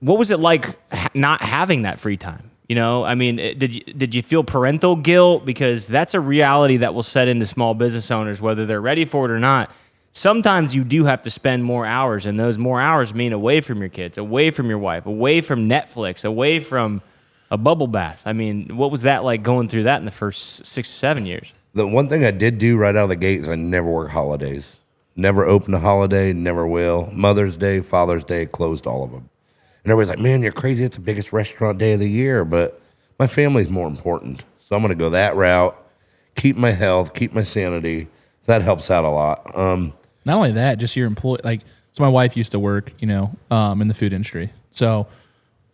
What was it like not having that free time? I mean, did you feel parental guilt? Because that's a reality that will set into small business owners, whether they're ready for it or not. Sometimes you do have to spend more hours, and those more hours mean away from your kids, away from your wife, away from Netflix, away from a bubble bath. I mean, what was that like going through that in the first 6 to 7 years? The one thing I did do right out of the gate is I never work holidays. Never opened a holiday, never will. Mother's Day, Father's Day, closed all of them. And everybody's like, man, you're crazy. It's the biggest restaurant day of the year. But my family's more important. So I'm going to go that route, keep my health, keep my sanity. That helps out a lot. Not only that, just your employee. So my wife used to work, in the food industry. So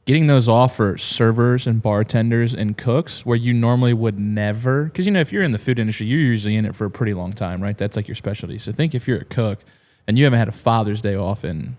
getting those off for servers and bartenders and cooks where you normally would never, because, if you're in the food industry, you're usually in it for a pretty long time, right? That's like your specialty. So think if you're a cook and you haven't had a Father's Day off in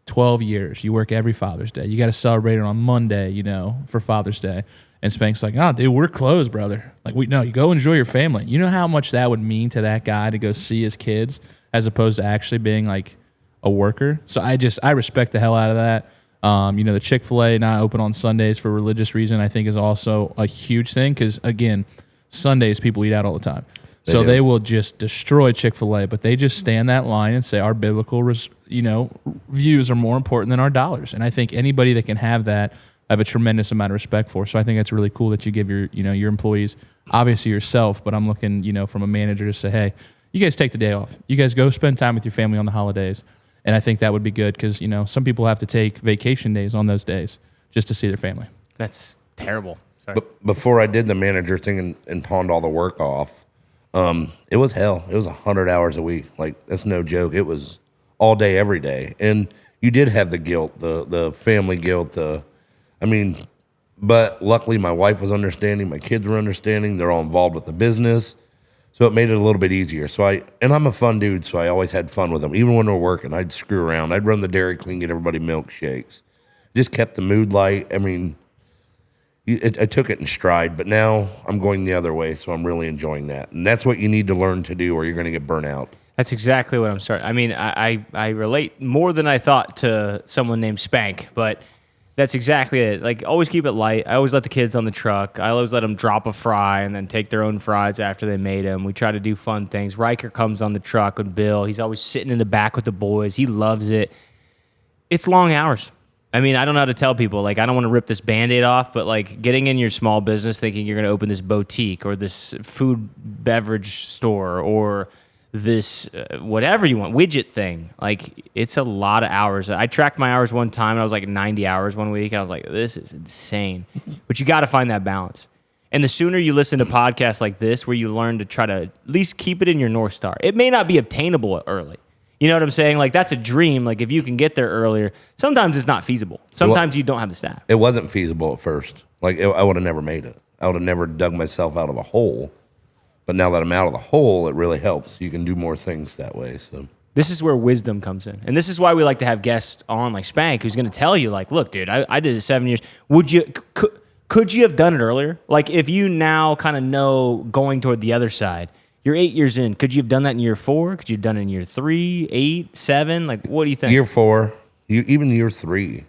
12 years, you work every Father's Day. You got to celebrate it on Monday, for Father's Day. And Spank's like, oh, dude, we're closed, brother. Like, you go enjoy your family. You know how much that would mean to that guy to go see his kids as opposed to actually being like a worker. So I respect the hell out of that. The Chick-fil-A not open on Sundays for religious reason, I think is also a huge thing. Cause again, Sundays people eat out all the time. So they will just destroy Chick-fil-A, but they just stand that line and say our biblical, views are more important than our dollars. And I think anybody that can have that, I have a tremendous amount of respect for. So I think that's really cool that you give your employees, obviously yourself, but I'm looking, from a manager to say, hey, you guys take the day off. You guys go spend time with your family on the holidays. And I think that would be good because, some people have to take vacation days on those days just to see their family. That's terrible. Sorry. But before I did the manager thing and pawned all the work off, it was hell. It was 100 hours a week. Like, that's no joke. It was all day, every day. And you did have the guilt, the family guilt. But luckily my wife was understanding. My kids were understanding. They're all involved with the business. So it made it a little bit easier. And I'm a fun dude, so I always had fun with them. Even when we're working, I'd screw around. I'd run the Dairy Queen, get everybody milkshakes. Just kept the mood light. I took it in stride, but now I'm going the other way, so I'm really enjoying that. And that's what you need to learn to do or you're going to get burnt out. That's exactly what I'm starting. I mean, I relate more than I thought to someone named Spank, but that's exactly it. Like, always keep it light. I always let the kids on the truck. I always let them drop a fry and then take their own fries after they made them. We try to do fun things. Riker comes on the truck with Bill. He's always sitting in the back with the boys. He loves it. It's long hours. I mean, I don't know how to tell people. Like, I don't want to rip this Band-Aid off, but like getting in your small business thinking you're going to open this boutique or this food beverage store or this whatever you want, widget thing. Like, it's a lot of hours. I tracked my hours one time, and I was like 90 hours one week. And I was like, this is insane. But you got to find that balance. And the sooner you listen to podcasts like this, where you learn to try to at least keep it in your North Star. It may not be obtainable early. You know what I'm saying? Like, that's a dream. Like, if you can get there earlier, sometimes it's not feasible. Sometimes you don't have the staff. It wasn't feasible at first. Like, I would have never made it. I would have never dug myself out of a hole. But now that I'm out of the hole, it really helps. You can do more things that way. So this is where wisdom comes in. And this is why we like to have guests on like Spank, who's going to tell you, like, look, dude, I did it 7 years. Could you have done it earlier? Like, if you now kind of know going toward the other side, You're 8 years in. Could you have done that in year 4? Could you have done it in year 3, 8, 7? Like, what do you think? Year 4, even year 3.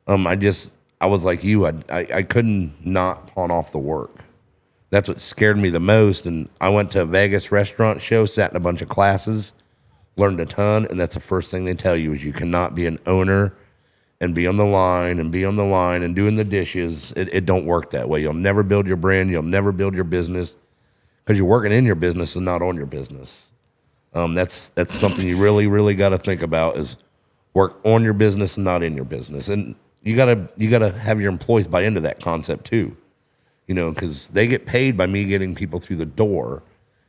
I was like you. I couldn't not pawn off the work. That's what scared me the most. And I went to a Vegas restaurant show, sat in a bunch of classes, learned a ton. And that's the first thing they tell you is you cannot be an owner and be on the line and doing the dishes. It don't work that way. You'll never build your brand. You'll never build your business because you're working in your business and not on your business. That's something you really, really got to think about is work on your business and not in your business. And you gotta have your employees buy into that concept too, because they get paid by me getting people through the door,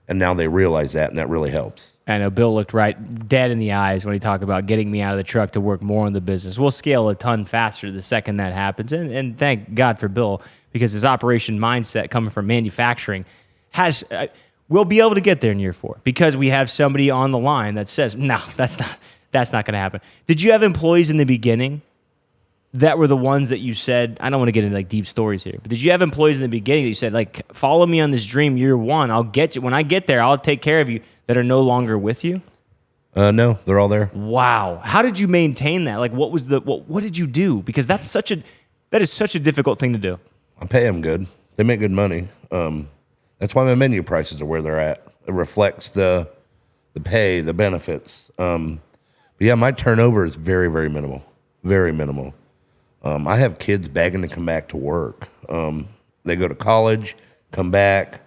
and now they realize that, and that really helps. I know Bill looked right dead in the eyes when he talked about getting me out of the truck to work more in the business. We'll scale a ton faster the second that happens, and thank God for Bill because his operation mindset coming from manufacturing we'll be able to get there in year 4 because we have somebody on the line that says, no, that's not going to happen. Did you have employees in the beginning that were the ones that you said, I don't want to get into like deep stories here, but did you have employees in the beginning that you said, like, follow me on this dream year 1, I'll get you. When I get there, I'll take care of you that are no longer with you? No, they're all there. Wow. How did you maintain that? Like, what did you do? Because that is such a difficult thing to do. I pay them good. They make good money. That's why my menu prices are where they're at. It reflects the pay, the benefits. But yeah, my turnover is very, very minimal. Very minimal. I have kids begging to come back to work. They go to college, come back,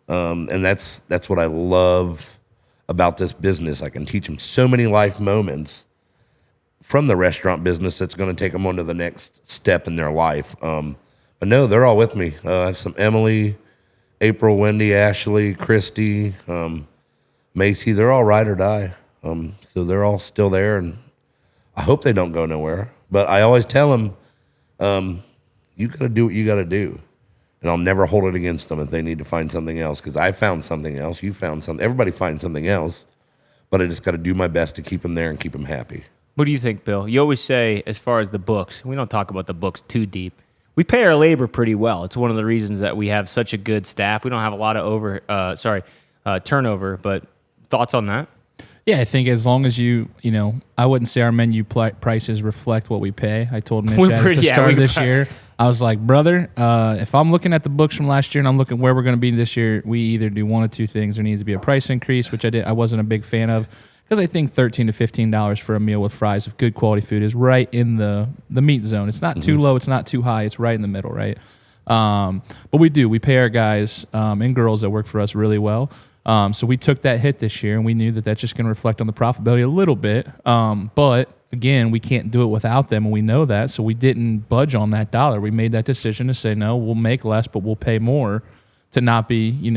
and that's what I love about this business. I can teach them so many life moments from the restaurant business that's going to take them on to the next step in their life. But no, they're all with me. I have some Emily, April, Wendy, Ashley, Christy, Macy. They're all ride or die. So they're all still there, and I hope they don't go nowhere. But I always tell them, you got to do what you got to do. And I'll never hold it against them if they need to find something else because I found something else. You found something. Everybody finds something else. But I just got to do my best to keep them there and keep them happy. What do you think, Bill? You always say, as far as the books, we don't talk about the books too deep. We pay our labor pretty well. It's one of the reasons that we have such a good staff. We don't have a lot of turnover, but thoughts on that? Yeah, I think as long as I wouldn't say our menu prices reflect what we pay. I told Mitch at the start of this year, I was like, brother, if I'm looking at the books from last year and I'm looking where we're going to be this year, we either do one of two things. There needs to be a price increase, which I wasn't a big fan of because I think $13 to $15 for a meal with fries of good quality food is right in the meat zone. It's not too low, it's not too high, it's right in the middle, right? But we pay our guys and girls that work for us really well. So we took that hit this year, and we knew that that's just going to reflect on the profitability a little bit. But again, we can't do it without them, and we know that. So we didn't budge on that dollar. We made that decision to say, no, we'll make less, but we'll pay more to not be,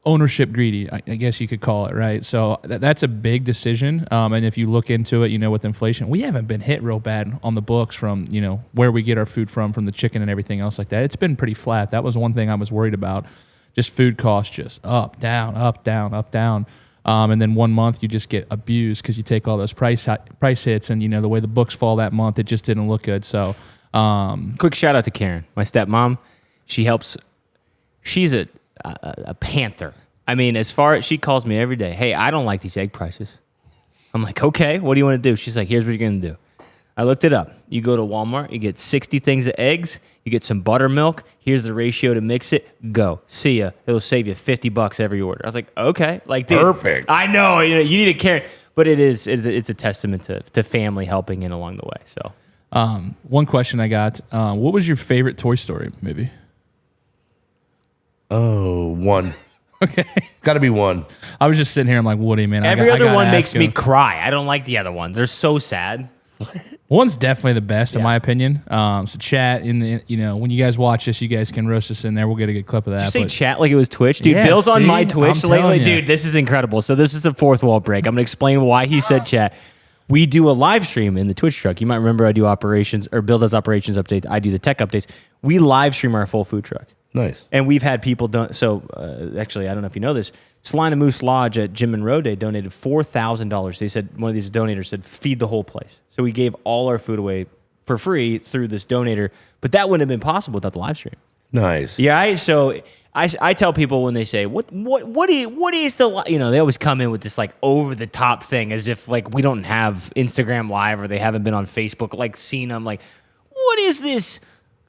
ownership greedy, I guess you could call it, right? So that's a big decision. And if you look into it, with inflation, we haven't been hit real bad on the books from, where we get our food from the chicken and everything else like that. It's been pretty flat. That was one thing I was worried about. Just food costs just up, down, up, down, up, down. And then 1 month you just get abused because you take all those price hits and, the way the books fall that month, it just didn't look good. So quick shout out to Karen, my stepmom. She's a panther. I mean, as far as she calls me every day, hey, I don't like these egg prices. I'm like, okay, what do you want to do? She's like, here's what you're going to do. I looked it up. You go to Walmart, you get 60 things of eggs, you get some buttermilk. Here's the ratio to mix it. Go. See ya. It'll save you $50 every order. I was like, okay. Like, dude, perfect. I know. You need to carry. But it's a testament to family helping in along the way. So, one question I got. What was your favorite Toy Story movie? Oh, one. Okay. Got to be one. I was just sitting here. I'm like, Woody, man. Every other one makes me cry. I don't like the other ones. They're so sad. One's definitely the best in my opinion. So chat in the when you guys watch this, you guys can roast us in there. We'll get a good clip of that. Did you say chat like it was Twitch? Dude, yeah, Bill's on my Twitch lately. Dude, this is incredible. So this is the fourth wall break. I'm gonna explain why he said chat. We do a live stream in the Twitch truck. You might remember I do operations, or Bill does operations updates. I do the tech updates. We live stream our full food truck. Nice. And we've had people done. So actually, I don't know if you know this. Salina Moose Lodge at Jim Monroe Day donated $4,000. They said, one of these donators said, feed the whole place. So we gave all our food away for free through this donator. But that wouldn't have been possible without the live stream. Nice. Yeah, so I tell people when they say what is the, you know, they always come in with this like over the top thing as if like we don't have Instagram Live or they haven't been on Facebook like seen them, like what is this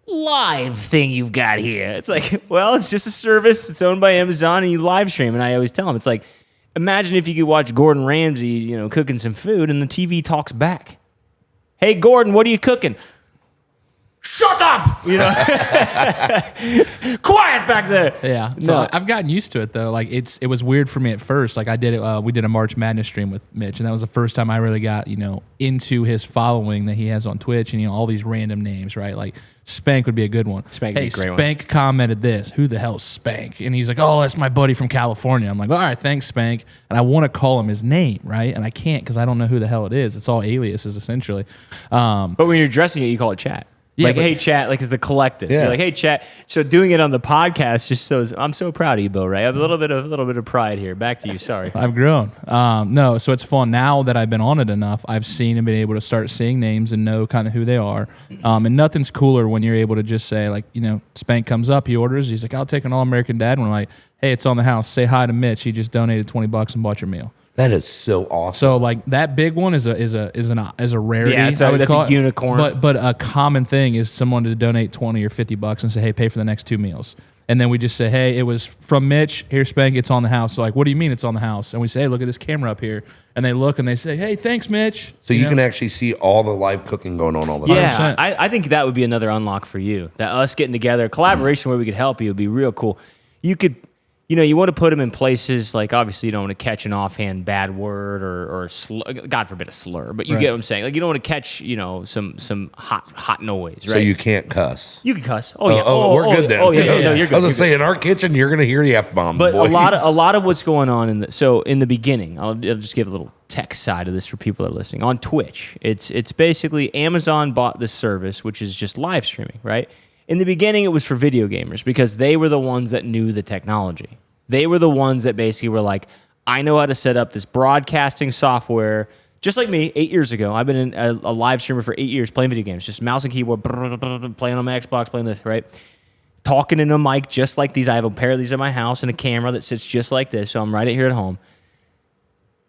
live thing you've got here? It's like, well, it's just a service. It's owned by Amazon and you live stream. And I always tell them, it's like, imagine if you could watch Gordon Ramsay, you know, cooking some food and the TV talks back. Hey, Gordon, what are you cooking? Shut up! You know, quiet back there. Yeah. So I've gotten used to it though. Like it was weird for me at first. Like I did it. We did a March Madness stream with Mitch, and that was the first time I really got, you know, into his following that he has on Twitch, and you know all these random names, right? Like Spank would be a good one. Spank would be a great one. Spank commented this. Who the hell's Spank? And he's like, oh, that's my buddy from California. I'm like, all right, thanks, Spank. And I want to call him his name, right? And I can't because I don't know who the hell it is. It's all aliases essentially. But when you're addressing it, you call it chat. Yeah, like, hey, chat, like it's the collective. Yeah. You're like, hey, chat. So doing it on the podcast just shows, I'm so proud of you, Bill Ray. I have a little bit of pride here. Back to you. Sorry. I've grown. No, so it's fun. Now that I've been on it enough, I've seen and been able to start seeing names and know kind of who they are. And nothing's cooler when you're able to just say, like, you know, Spank comes up, he orders, he's like, I'll take an All-American Dad. And we're like, hey, it's on the house. Say hi to Mitch. He just donated $20 and bought your meal. That is so awesome. So like that big one is a rarity. Yeah, I would that's call a it. unicorn. But a common thing is someone to donate $20 or $50 and say, hey, pay for the next 2 meals. And then we just say, hey, it was from Mitch. Here's Spank. It's on the house. So like, what do you mean it's on the house? And we say, hey, look at this camera up here. And they look and they say, hey, thanks, Mitch. So you can actually see all the live cooking going on all the time. Yeah, I think that would be another unlock for you. That us getting together, collaboration where we could help you would be real cool. You could, you know, you want to put them in places like, obviously you don't want to catch an offhand bad word or God forbid a slur, but you get what I'm saying. Like you don't want to catch, you know, some hot noise, right? So you can't cuss. You can cuss. Oh yeah. We're good then. Oh yeah. No, you're good. I was gonna say in our kitchen you're gonna hear the F-bombs. But boys. a lot of what's going on in the beginning, I'll just give a little tech side of this for people that are listening. On Twitch, it's basically Amazon bought this service, which is just live streaming, right? In the beginning, it was for video gamers because they were the ones that knew the technology. They were the ones that basically were like, I know how to set up this broadcasting software. Just like me, 8 years ago, I've been a live streamer for 8 years playing video games, just mouse and keyboard, playing on my Xbox, playing this, right? Talking into a mic just like these. I have a pair of these in my house and a camera that sits just like this, so I'm right here at home.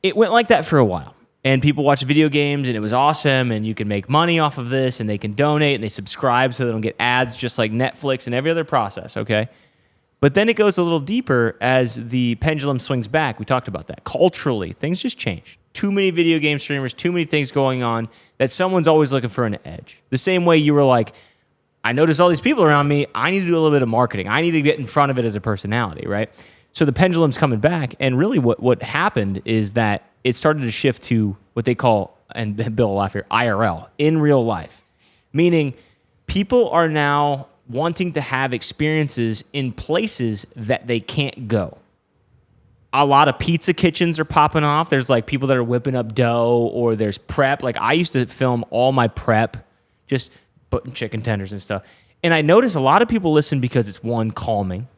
It went like that for a while. And people watched video games, and it was awesome, and you can make money off of this, and they can donate, and they subscribe so they don't get ads just like Netflix and every other process, okay? But then it goes a little deeper as the pendulum swings back. We talked about that. Culturally, things just change. Too many video game streamers, too many things going on that someone's always looking for an edge. The same way you were like, I notice all these people around me. I need to do a little bit of marketing. I need to get in front of it as a personality, right? So the pendulum's coming back. And really what happened is that it started to shift to what they call, and Bill will laugh here, IRL, in real life. Meaning people are now wanting to have experiences in places that they can't go. A lot of pizza kitchens are popping off. There's like people that are whipping up dough, or there's prep. Like I used to film all my prep, just putting chicken tenders and stuff. And I notice a lot of people listen because it's one, calming.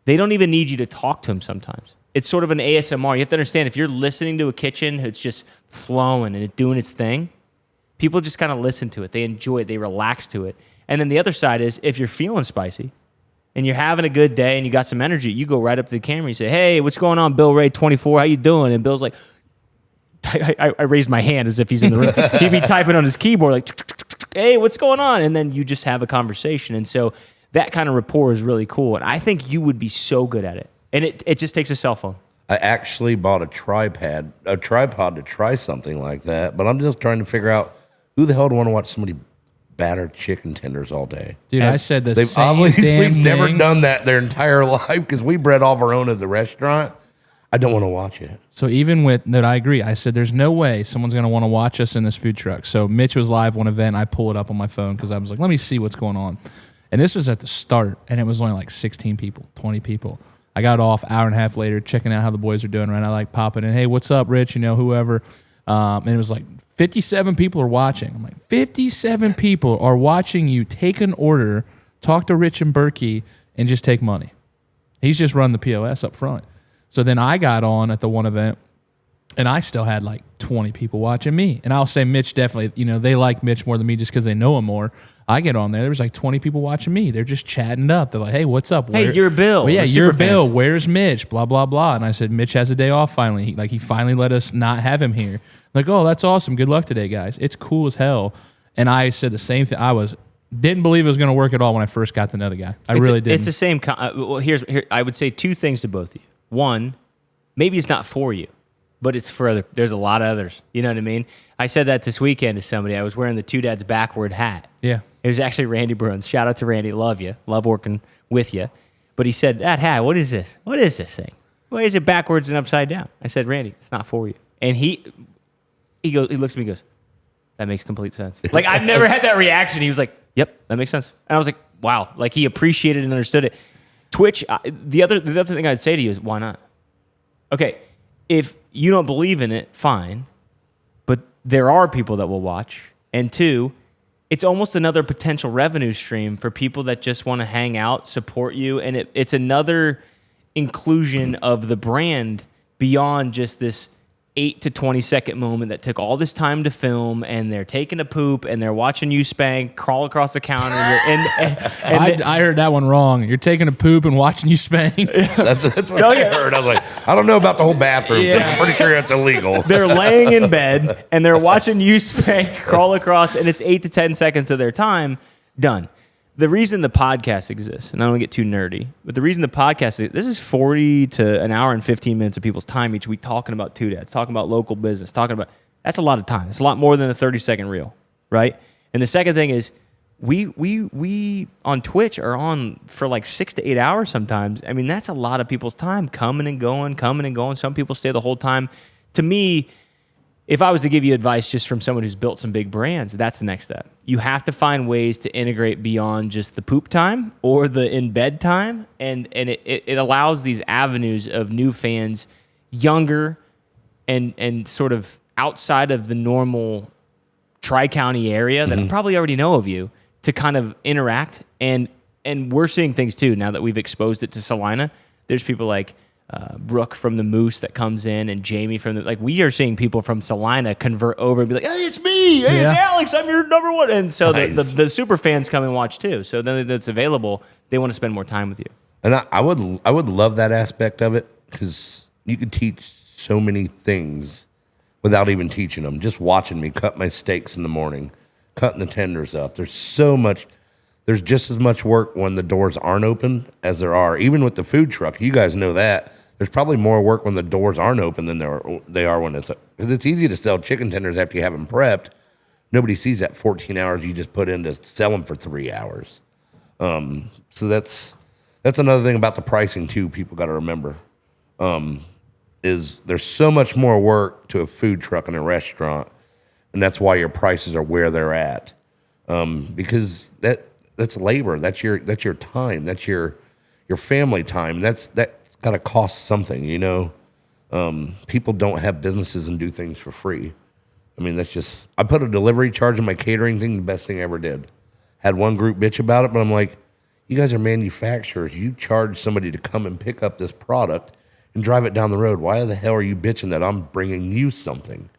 They don't even need you to talk to them sometimes. It's sort of an ASMR. You have to understand, if you're listening to a kitchen, it's just flowing and it's doing its thing. People just kind of listen to it. They enjoy it. They relax to it. And then the other side is, if you're feeling spicy and you're having a good day and you got some energy, you go right up to the camera and you say, hey, what's going on, Bill Ray 24? How you doing? And Bill's like, I raised my hand as if he's in the room. He'd be typing on his keyboard like, hey, what's going on? And then you just have a conversation. And so that kind of rapport is really cool. And I think you would be so good at it. And it just takes a cell phone. I actually bought a tripod to try something like that, but I'm just trying to figure out who the hell would want to watch somebody batter chicken tenders all day. Dude, I said the They've same obviously damn never thing. done that their entire life because we bred all of our own at the restaurant. I don't want to watch it. So even with that, I agree. I said there's no way someone's going to want to watch us in this food truck. So Mitch was live one event. I pull it up on my phone because I was like, let me see what's going on. And this was at the start, and it was only like 16 people, 20 people. I got off hour and a half later, checking out how the boys are doing. Right, I like popping in. Hey, what's up, Rich? You know, whoever. And it was like 57 people are watching. I'm like, 57 people are watching you take an order, talk to Rich and Berkey, and just take money. He's just run the POS up front. So then I got on at the one event, and I still had like 20 people watching me. And I'll say Mitch definitely, you know, they like Mitch more than me just because they know him more. I get on there. There was like 20 people watching me. They're just chatting it up. They're like, hey, what's up? Hey, you're Bill. Well, yeah, The you're super Bill. fans. Where's Mitch? Blah, blah, blah. And I said, Mitch has a day off finally. He finally let us not have him here. Like, oh, that's awesome. Good luck today, guys. It's cool as hell. And I said the same thing. Didn't believe it was going to work at all when I first got to know the guy. I really didn't. It's the same. Well, here, I would say two things to both of you. One, maybe it's not for you, but it's for other. There's a lot of others. You know what I mean? I said that this weekend to somebody. I was wearing the Two Dads backward hat. Yeah. It was actually Randy Bruins. Shout out to Randy. Love you. Love working with you. But he said, that hat, what is this? What is this thing? Why is it backwards and upside down? I said, Randy, it's not for you. And he looks at me and goes, that makes complete sense. Like, I've never had that reaction. He was like, yep, that makes sense. And I was like, wow. Like, he appreciated and understood it. Twitch, the other thing I'd say to you is, why not? Okay, if you don't believe in it, fine. But there are people that will watch. And two, it's almost another potential revenue stream for people that just want to hang out, support you. And it's another inclusion of the brand beyond just this 8 to 20 second moment that took all this time to film, and they're taking a poop and they're watching you spank, crawl across the counter. I heard that one wrong. You're taking a poop and watching you spank. That's what I heard. I was like, I don't know about the whole bathroom thing. I'm pretty sure that's illegal. They're laying in bed and they're watching you spank, crawl across, and it's 8 to 10 seconds of their time. Done. The reason the podcast exists, and I don't get too nerdy, but the reason the podcast this is 40 to an hour and 15 minutes of people's time each week talking about Two Dads, talking about local business, that's a lot of time. It's a lot more than a 30-second reel, right? And the second thing is we on Twitch are on for like 6 to 8 hours sometimes. I mean, that's a lot of people's time coming and going. Some people stay the whole time. To me, if I was to give you advice just from someone who's built some big brands, that's the next step. You have to find ways to integrate beyond just the poop time or the in bed time, and it allows these avenues of new fans, younger and sort of outside of the normal Tri-County area that probably already know of you, to kind of interact. And we're seeing things too now that we've exposed it to Salina. There's people like Brooke from the Moose that comes in, and Jamie from we are seeing people from Salina convert over and be like, hey, it's me. Hey, it's Alex. I'm your number one. And so nice. the super fans come and watch too. So then that's available. They want to spend more time with you. And I would love that aspect of it, because you could teach so many things without even teaching them. Just watching me cut my steaks in the morning, cutting the tenders up. There's just as much work when the doors aren't open as there are. Even with the food truck, you guys know that. There's probably more work when the doors aren't open than they are when it's... Because it's easy to sell chicken tenders after you have them prepped. Nobody sees that 14 hours you just put in to sell them for 3 hours. So that's another thing about the pricing too. People got to remember is there's so much more work to a food truck and a restaurant, and that's why your prices are where they're at. Because that's labor. That's your time. That's your family time. That's got to cost something. You know, people don't have businesses and do things for free. I mean, that's just, I put a delivery charge in my catering thing, the best thing I ever did. Had one group bitch about it, but I'm like, you guys are manufacturers. You charge somebody to come and pick up this product and drive it down the road. Why the hell are you bitching that I'm bringing you something?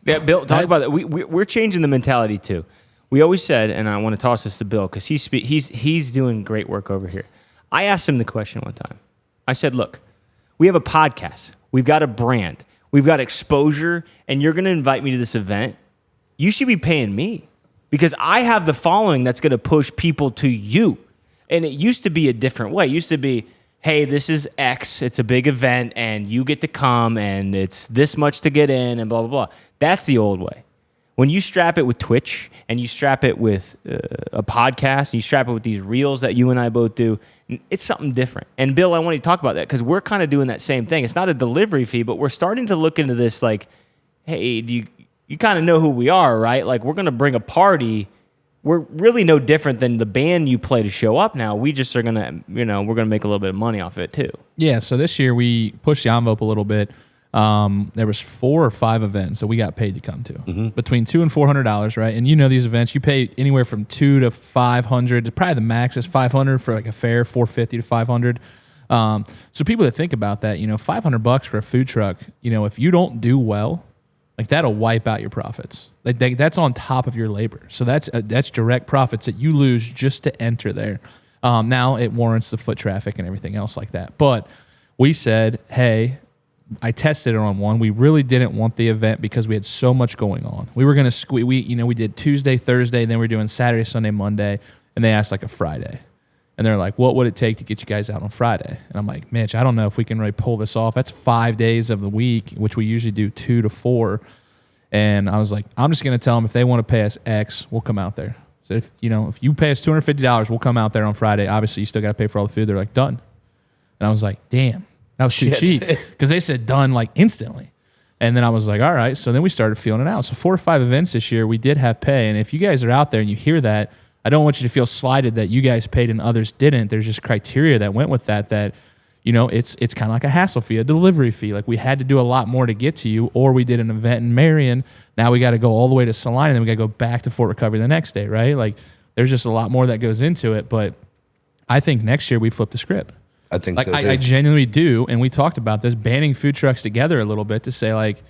Yeah, Bill, talk about that. We're changing the mentality too. We always said, and I want to toss this to Bill because he's doing great work over here. I asked him the question one time. I said, look, we have a podcast. We've got a brand. We've got exposure, and you're going to invite me to this event. You should be paying me because I have the following that's going to push people to you. And it used to be a different way. It used to be, hey, this is X. It's a big event, and you get to come, and it's this much to get in, and blah, blah, blah. That's the old way. When you strap it with Twitch, and you strap it with a podcast, and you strap it with these reels that you and I both do, it's something different. And Bill, I want you to talk about that because we're kind of doing that same thing. It's not a delivery fee, but we're starting to look into this like, hey, you kind of know who we are, right? Like, we're going to bring a party. We're really no different than the band you play to show up now. We just are going to, we're going to make a little bit of money off of it too. Yeah, so this year we pushed the envelope a little bit. There was 4 or 5 events that we got paid to come to, between $200 and $400, right? And you know these events, you pay anywhere from $200 to $500. Probably the max is $500 for like a fair, $450 to $500. So people that think about that, $500 for a food truck, if you don't do well, Like that'll wipe out your profits. That's on top of your labor. So that's direct profits that you lose just to enter there. Now it warrants the foot traffic and everything else like that. But we said, hey, I tested it on one. We really didn't want the event because we had so much going on. We were going to squeeze. We did Tuesday, Thursday, then we're doing Saturday, Sunday, Monday, and they asked like a Friday. And they're like, what would it take to get you guys out on Friday? And I'm like, Mitch, I don't know if we can really pull this off. That's 5 days of the week, which we usually do 2 to 4. And I was like, I'm just going to tell them if they want to pay us X, we'll come out there. So if you pay us $250, we'll come out there on Friday. Obviously, you still got to pay for all the food. They're like, done. And I was like, damn. That was too cheap because they said done like instantly. And then I was like, all right. So then we started feeling it out. So 4 or 5 events this year, we did have pay. And if you guys are out there and you hear that, I don't want you to feel slighted that you guys paid and others didn't. There's just criteria that went with that it's kind of like a hassle fee, a delivery fee. Like we had to do a lot more to get to you, or we did an event in Marion. Now we got to go all the way to Salina, and then we got to go back to Fort Recovery the next day, right? Like there's just a lot more that goes into it. But I think next year we flip the script. I think like so too. I genuinely do, and we talked about this, banding food trucks together a little bit to say like,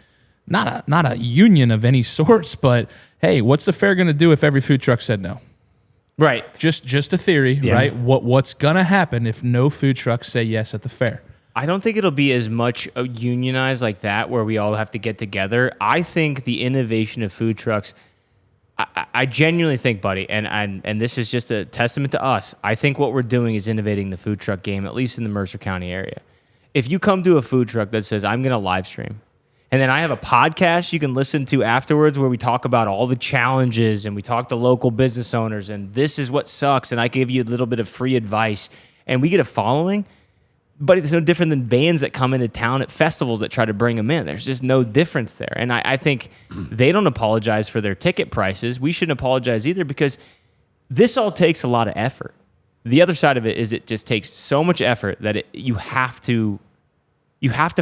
not a union of any sorts, but hey, what's the fair going to do if every food truck said no? Right. Just a theory, right? What's going to happen if no food trucks say yes at the fair? I don't think it'll be as much unionized like that where we all have to get together. I think the innovation of food trucks, I genuinely think, buddy, and this is just a testament to us. I think what we're doing is innovating the food truck game, at least in the Mercer County area. If you come to a food truck that says, I'm going to live stream, and then I have a podcast you can listen to afterwards where we talk about all the challenges and we talk to local business owners and this is what sucks and I give you a little bit of free advice and we get a following, but it's no different than bands that come into town at festivals that try to bring them in. There's just no difference there. And I think they don't apologize for their ticket prices. We shouldn't apologize either because this all takes a lot of effort. The other side of it is it just takes so much effort that you have to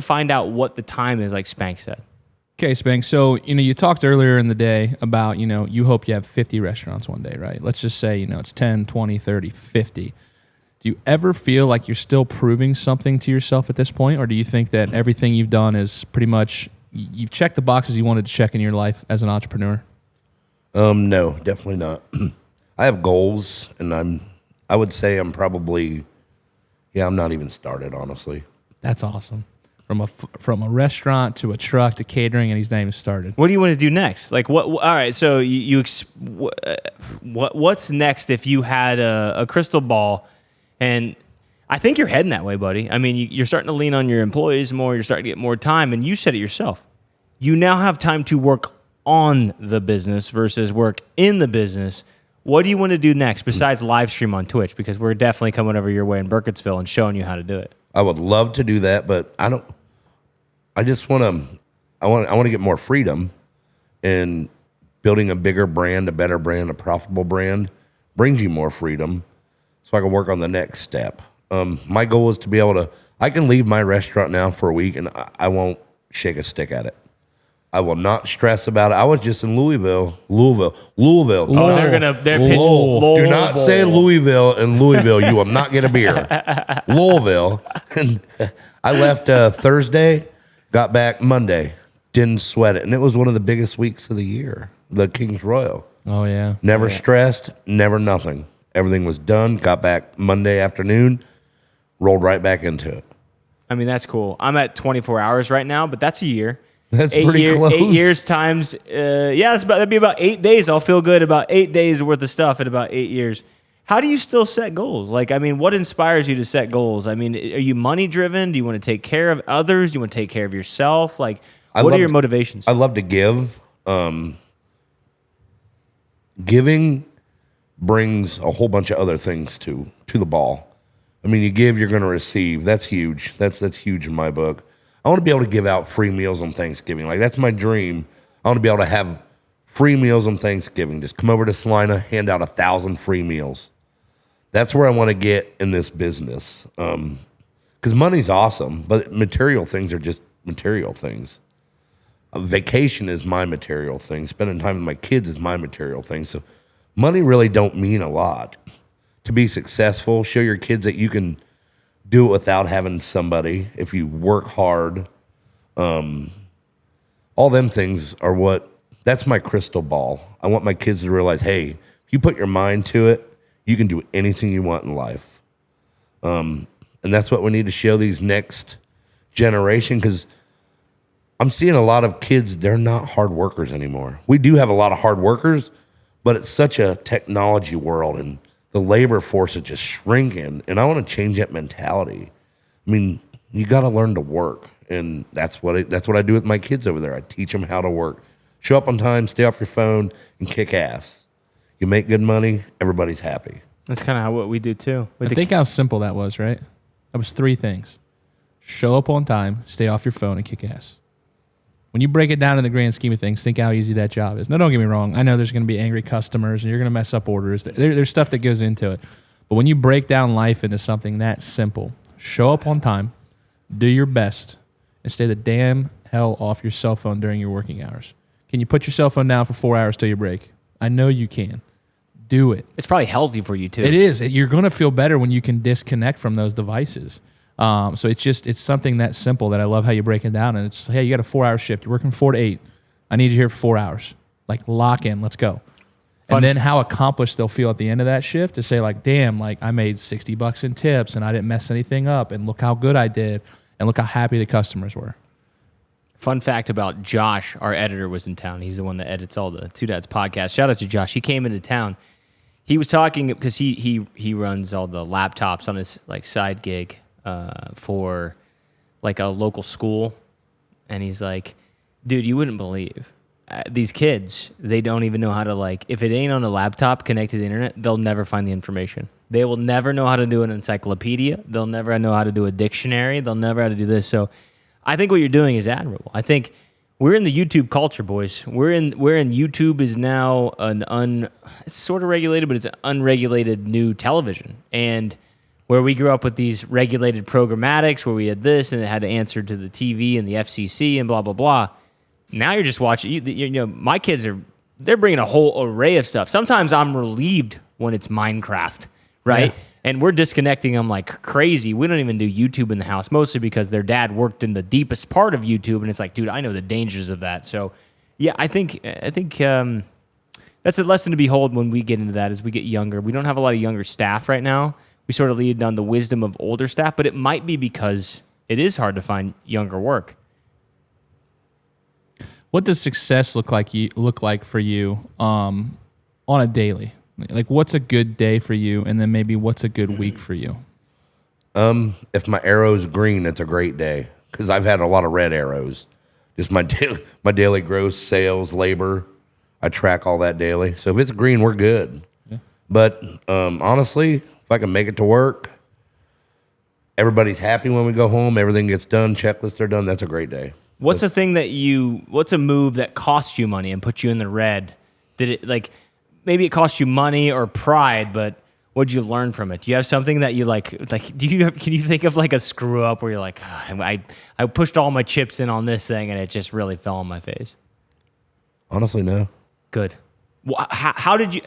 find out what the time is, like Spank said. Okay, Spank. So, you talked earlier in the day about, you hope you have 50 restaurants one day, right? Let's just say, it's 10, 20, 30, 50. Do you ever feel like you're still proving something to yourself at this point? Or do you think that everything you've done is pretty much, you've checked the boxes you wanted to check in your life as an entrepreneur? No, definitely not. I have goals, and I would say I'm probably, I'm not even started, honestly. That's awesome. From a restaurant to a truck to catering, and he's not even started. What do you want to do next? Like what? All right. So what's next if you had a crystal ball? And I think you're heading that way, buddy. I mean, you're starting to lean on your employees more. You're starting to get more time, and you said it yourself. You now have time to work on the business versus work in the business. What do you want to do next besides live stream on Twitch? Because we're definitely coming over your way in Burkittsville and showing you how to do it. I would love to do that, but I want to get more freedom, and building a bigger brand, a better brand, a profitable brand brings you more freedom so I can work on the next step. My goal is to be able to, I can leave my restaurant now for a week and I won't shake a stick at it. I will not stress about it. I was just in Louisville. Oh, they're pitching Louisville. Do not say Louisville in Louisville. You will not get a beer. Louisville. And I left Thursday, got back Monday, didn't sweat it. And it was one of the biggest weeks of the year, the King's Royal. Oh, yeah. Never stressed, never nothing. Everything was done, got back Monday afternoon, rolled right back into it. I mean, that's cool. I'm at 24 hours right now, but that's a year. That's pretty close. 8 years times, that'd be about 8 days. I'll feel good about 8 days worth of stuff in about 8 years. How do you still set goals? Like, I mean, what inspires you to set goals? I mean, are you money driven? Do you want to take care of others? Do you want to take care of yourself? Like, what are your motivations? I love to give. Giving brings a whole bunch of other things to the ball. I mean, you give, you're going to receive. That's huge. That's huge in my book. I want to be able to give out free meals on Thanksgiving. Like, that's my dream. I want to be able to have free meals on Thanksgiving. Just come over to Salina, hand out 1,000 free meals. That's where I want to get in this business. Because money's awesome, but material things are just material things. A vacation is my material thing. Spending time with my kids is my material thing. So money really don't mean a lot. To be successful, show your kids that you can do it without having somebody if you work hard. all them things are that's my crystal ball. I want my kids to realize, hey, if you put your mind to it, you can do anything you want in life. And that's what we need to show these next generation, because I'm seeing a lot of kids, they're not hard workers anymore. We do have a lot of hard workers, but it's such a technology world and the labor force is just shrinking. And I want to change that mentality. I mean, you got to learn to work. And that's what I do with my kids over there. I teach them how to work. Show up on time, stay off your phone, and kick ass. You make good money, everybody's happy. That's kind of what we do too. Think how simple that was, right? That was 3 things. Show up on time, stay off your phone, and kick ass. When you break it down in the grand scheme of things, think how easy that job is. Now, don't get me wrong. I know there's going to be angry customers, and you're going to mess up orders. There's stuff that goes into it. But when you break down life into something that simple, show up on time, do your best, and stay the damn hell off your cell phone during your working hours. Can you put your cell phone down for 4 hours till you break? I know you can. Do it. It's probably healthy for you too. It is. You're going to feel better when you can disconnect from those devices. So it's something that simple that I love how you break it down. And it's just, hey, you got a 4-hour shift. You're working 4 to 8. I need you here for 4 hours. Like, lock in. Let's go. And then how accomplished they'll feel at the end of that shift to say, like, damn, like I made $60 in tips and I didn't mess anything up. And look how good I did. And look how happy the customers were. Fun fact about Josh, our editor, was in town. He's the one that edits all the Two Dads podcasts. Shout out to Josh. He came into town. He was talking because he runs all the laptops on his like side gig for like a local school, and he's like, dude, you wouldn't believe these kids. They don't even know how to, like, if it ain't on a laptop connected to the internet, they'll never find the information. They will never know how to do an encyclopedia. They'll never know how to do a dictionary. They'll never know how to do this. So I think what you're doing is admirable. I think we're in the YouTube culture, boys. We're in YouTube is now it's sort of regulated, but it's an unregulated new television. And where we grew up with these regulated programmatics, where we had this and it had to answer to the TV and the FCC and blah blah blah. Now you're just watching. You know, my kids they're bringing a whole array of stuff. Sometimes I'm relieved when it's Minecraft, right? Yeah. And we're disconnecting them like crazy. We don't even do YouTube in the house, mostly because their dad worked in the deepest part of YouTube, and it's like, dude, I know the dangers of that. So, yeah, I think that's a lesson to behold when we get into that as we get younger. We don't have a lot of younger staff right now. We sort of lead on the wisdom of older staff, but it might be because it is hard to find younger work. What does success look like for you on a daily? Like, what's a good day for you, and then maybe what's a good week for you? If my arrow's green, it's a great day, because I've had a lot of red arrows. Just my daily gross sales, labor, I track all that daily. So if it's green, we're good. Yeah. But honestly, if I can make it to work, everybody's happy when we go home, everything gets done, checklists are done, that's a great day. What's a move that cost you money and put you in the red? Did it, like, maybe it cost you money or pride, but what'd you learn from it? Do you have something that you like can you think of like a screw up where you're like, oh, I pushed all my chips in on this thing and it just really fell on my face? Honestly, no. Good. How did you,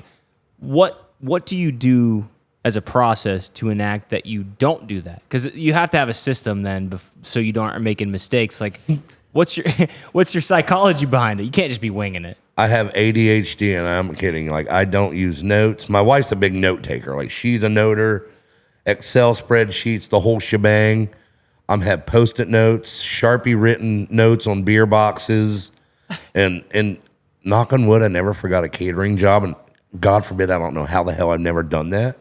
what do you do as a process to enact that you don't do that? Because you have to have a system then so you aren't making mistakes. Like, what's your psychology behind it? You can't just be winging it. I have ADHD, and I'm kidding. Like, I don't use notes. My wife's a big note taker. Like, she's a noter, Excel spreadsheets, the whole shebang. Have Post-it notes, Sharpie written notes on beer boxes, and knock on wood, I never forgot a catering job. And God forbid, I don't know how the hell I've never done that.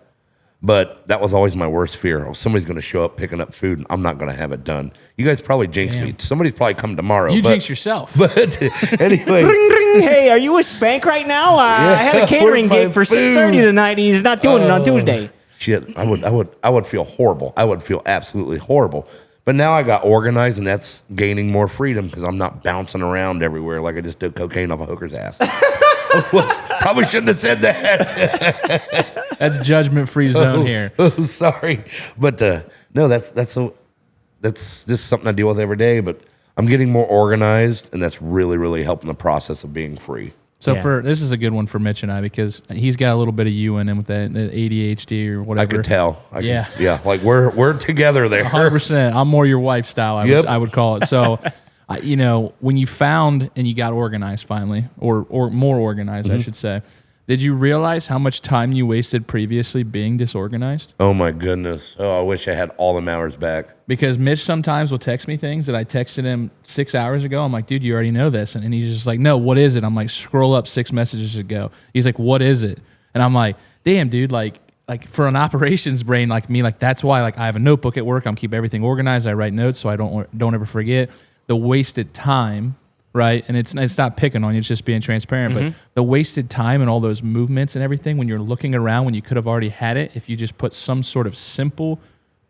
But that was always my worst fear. Oh, somebody's going to show up picking up food, and I'm not going to have it done. You guys probably jinxed me. Somebody's probably coming tomorrow. You jinx yourself. But anyway. Ring, ring. Hey, are you with Spank right now? I had a catering gig for 6:30 tonight. He's not doing it on Tuesday. Shit, I would feel horrible. I would feel absolutely horrible. But now I got organized, and that's gaining more freedom because I'm not bouncing around everywhere like I just did cocaine off a hooker's ass. Probably shouldn't have said that. That's judgment-free zone here. Oh, sorry, but no, that's just something I deal with every day. But I'm getting more organized, and that's really, really helping the process of being free. So this is a good one for Mitch and I, because he's got a little bit of you in him with that ADHD or whatever. I could tell. Yeah, like we're together there. 100%. I'm more your wife style. I would call it. So when you found and you got organized finally, or more organized, I should say, did you realize how much time you wasted previously being disorganized? Oh my goodness. Oh, I wish I had all them hours back. Because Mitch sometimes will text me things that I texted him 6 hours ago. I'm like, dude, you already know this. And he's just like, no, what is it? I'm like, scroll up 6 messages ago. He's like, what is it? And I'm like, damn, dude, like for an operations brain like me, like that's why like I have a notebook at work. I'm keep everything organized. I write notes so I don't ever forget. The wasted time, right? And it's not picking on you, it's just being transparent. But the wasted time and all those movements and everything when you're looking around when you could have already had it if you just put some sort of simple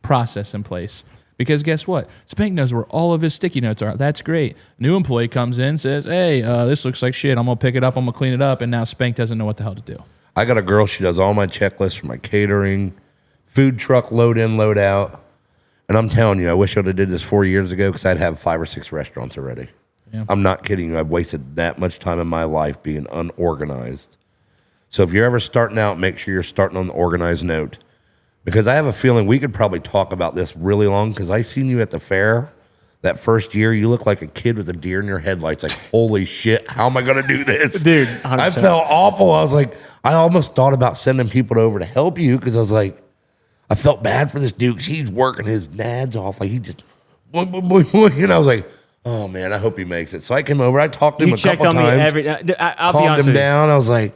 process in place. Because guess what? Spank knows where all of his sticky notes are. That's great. New employee comes in, says, hey, this looks like shit. I'm going to pick it up. I'm going to clean it up. And now Spank doesn't know what the hell to do. I got a girl, she does all my checklists for my catering, food truck load in, load out. And I'm telling you, I wish I would have did this 4 years ago because I'd have 5 or 6 restaurants already. Yeah. I'm not kidding you. I've wasted that much time in my life being unorganized. So if you're ever starting out, make sure you're starting on the organized note. Because I have a feeling we could probably talk about this really long because I seen you at the fair that first year. You look like a kid with a deer in your headlights. Like, holy shit, how am I going to do this? Dude, 100%. I felt awful. I was like, I almost thought about sending people over to help you because I was like, I felt bad for this dude because he's working his nads off. Like, he just, boing, boing, boing, boing. And I was like, oh, man, I hope he makes it. So I came over. I talked to him a couple times. You checked on me I'll be honest calmed him with you. down. I was like,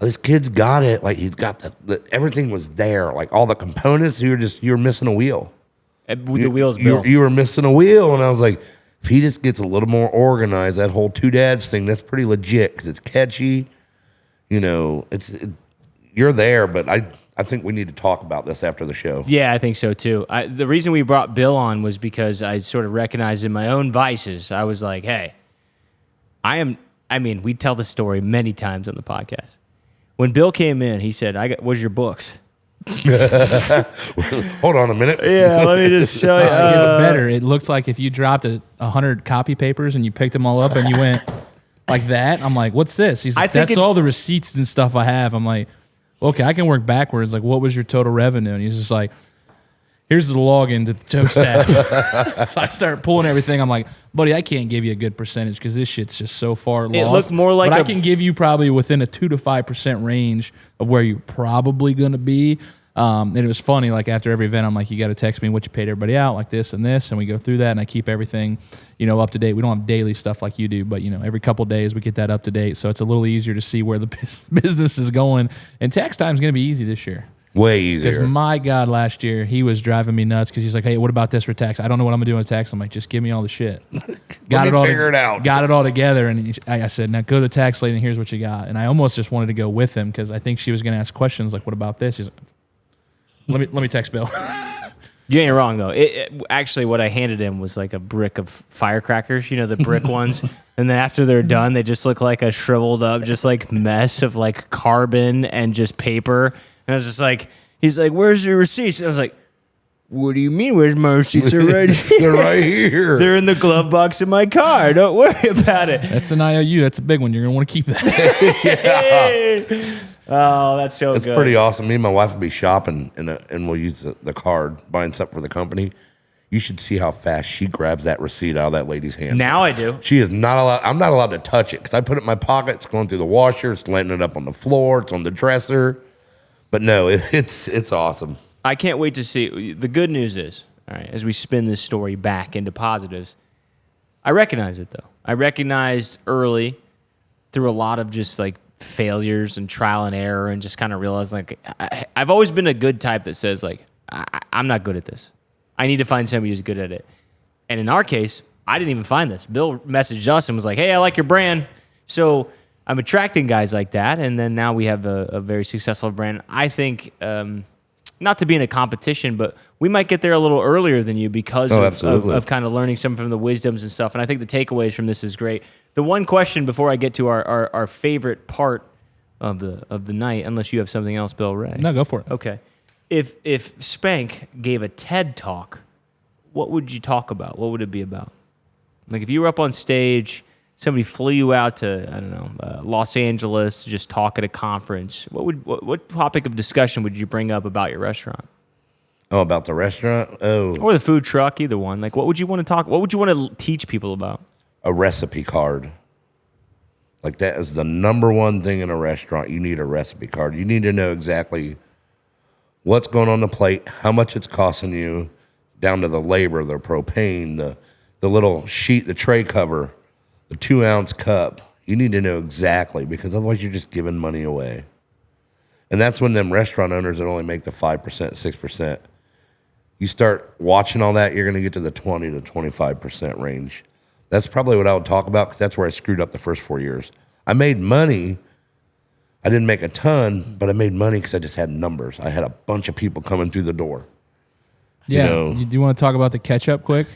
this kid's got it. Like, he's got everything was there. Like, all the components, you were missing a wheel. With the wheels built. You were missing a wheel. And I was like, if he just gets a little more organized, that whole two dads thing, that's pretty legit because it's catchy. You know, you're there, but I think we need to talk about this after the show. Yeah, I think so too. The reason we brought Bill on was because I sort of recognized in my own vices, I was like, hey, we tell the story many times on the podcast. When Bill came in, he said, where's your books? Hold on a minute. Yeah, let me just show you. It's better. It looks like if you dropped 100 copy papers and you picked them all up and you went like that. I'm like, what's this? He's like, that's all the receipts and stuff I have. I'm like, okay, I can work backwards. Like, what was your total revenue? And he's just like, here's the login to the tow staff. So I start pulling everything. I'm like, buddy, I can't give you a good percentage because this shit's just so far lost. It looked more like but I can give you probably within a 2 to 5% range of where you're probably going to be. And it was funny, like after every event, I'm like, you got to text me what you paid everybody out, like this and this, and we go through that, and I keep everything, up to date. We don't have daily stuff like you do, but every couple of days we get that up to date, so it's a little easier to see where the business is going. And tax time's going to be easy this year. Way easier. Because my God, last year he was driving me nuts because he's like, hey, what about this for tax? I don't know what I'm gonna do with tax. I'm like, just give me all the shit. Figure it out. Got it all together, and I said, now go to the tax lady and here's what you got. And I almost just wanted to go with him because I think she was gonna ask questions like, what about this? He's like, let me text Bill. You ain't wrong though. Actually, what I handed him was like a brick of firecrackers, the brick ones. And then after they're done, they just look like a shriveled up, just like mess of like carbon and just paper. And I was just like, he's like, where's your receipts? And I was like, what do you mean? Where's my receipts? They're right here. They're right here. They're in the glove box in my car. Don't worry about it. That's an IOU. That's a big one. You're gonna want to keep that. Yeah. Oh, that's so good. It's pretty awesome. Me and my wife will be shopping, and we'll use the card, buying something for the company. You should see how fast she grabs that receipt out of that lady's hand. Now I do. She is not allowed. I'm not allowed to touch it because I put it in my pocket. It's going through the washer. It's landing it up on the floor. It's on the dresser. But no, it's awesome. I can't wait to see. The good news is, all right, as we spin this story back into positives, I recognize it though. I recognized early through a lot of just like failures and trial and error and just kind of realized like I've always been a good type that says like I'm not good at this. I need to find somebody who's good at it. And in our case, I didn't even find this. Bill messaged us and was like, hey, I like your brand. So I'm attracting guys like that. And then now we have a very successful brand. I think, not to be in a competition, but we might get there a little earlier than you because of kind of learning some from the wisdoms and stuff. And I think the takeaways from this is great. The one question before I get to our favorite part of the night, unless you have something else, Bill Ray. No, go for it. Okay. If Spank gave a TED Talk, what would you talk about? What would it be about? Like if you were up on stage, somebody flew you out to, I don't know, Los Angeles to just talk at a conference, what topic of discussion would you bring up about your restaurant? Oh, about the restaurant? Oh, Or the food truck, either one. Like, what would you want to teach people about? a recipe card. Like, that is the number one thing in a restaurant. You need a recipe card. You need to know exactly what's going on the plate, how much it's costing you, down to the labor, the propane, the little sheet, the tray cover, the 2-ounce cup. You need to know exactly, because otherwise you're just giving money away. And that's when them restaurant owners that only make the 5%, 6%. You start watching all that, you're going to get to the 20 to 25% range. That's probably what I would talk about, because that's where I screwed up the first 4 years. I made money. I didn't make a ton, but I made money because I just had numbers. I had a bunch of people coming through the door. Yeah. Do You want to talk about the ketchup quick?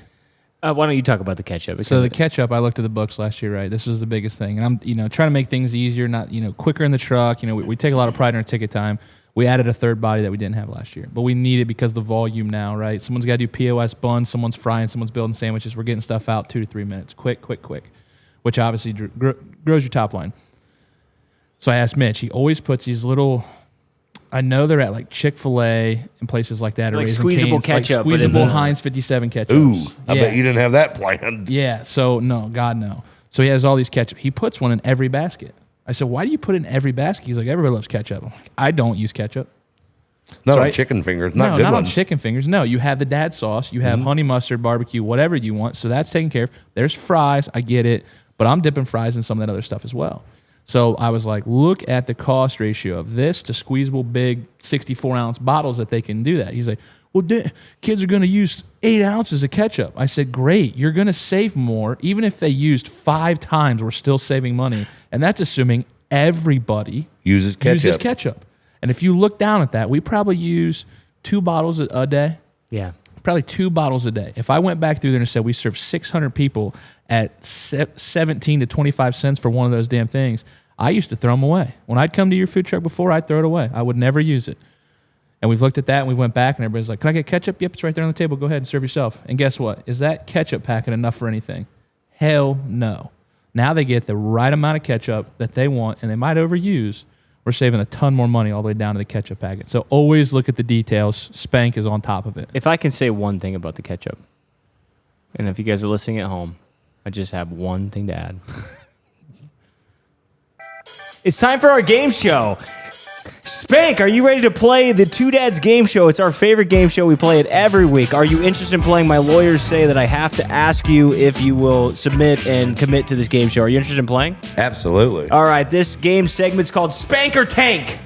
Why don't you talk about the ketchup? So the ketchup, I looked at the books last year, right? This was the biggest thing. And I'm, trying to make things easier, not, quicker in the truck. We take a lot of pride in our ticket time. We added a third body that we didn't have last year, but we need it because of the volume now, right? Someone's got to do POS buns, someone's frying, someone's building sandwiches. We're getting stuff out 2 to 3 minutes. Quick, which obviously grows your top line. So I asked Mitch. He always puts these little, I know they're at like Chick-fil-A and places like that. Like Raising squeezable Cane's, ketchup, like but in squeezable the- Heinz 57 ketchups. Ooh, I Yeah. bet you didn't have that planned. Yeah, so no, God no. So he has all these ketchup. He puts one in every basket. I said, why do you put it in every basket? He's like, everybody loves ketchup. I'm like, I don't use ketchup. Not So on I- chicken fingers, not No, good not ones. on chicken fingers. No, you have the dad sauce. You have honey mustard, barbecue, whatever you want. So that's taken care of. There's fries. I get it. But I'm dipping fries in some of that other stuff as well. So I was like, look at the cost ratio of this to squeezable big 64-ounce bottles that they can do that. He's like, well, kids are going to use 8 ounces of ketchup. I said, great. You're going to save more. Even if they used 5 times, we're still saving money. And that's assuming everybody Uses ketchup. uses ketchup. And if you look down at that, we probably use 2 bottles a day. Yeah. Probably 2 bottles a day. If I went back through there and said we serve 600 people at 17 to 25 cents for one of those damn things, I used to throw them away. When I'd come to your food truck before, I'd throw it away. I would never use it. And we've looked at that and we went back and everybody's like, can I get ketchup? Yep, it's right there on the table. Go ahead and serve yourself. And guess what? Is that ketchup packet enough for anything? Hell no. Now they get the right amount of ketchup that they want, and they might overuse. We're saving a ton more money all the way down to the ketchup packet. So always look at the details. Spank is on top of it. If I can say one thing about the ketchup, and if you guys are listening at home, I just have one thing to add. It's time for our game show. Spank, are you ready to play the Two Dads game show? It's our favorite game show. We play it every week. Are you interested in playing? My lawyers say that I have to ask you if you will submit and commit to this game show. Are you interested in playing? Absolutely. All right, this game segment's called Spank or Tank.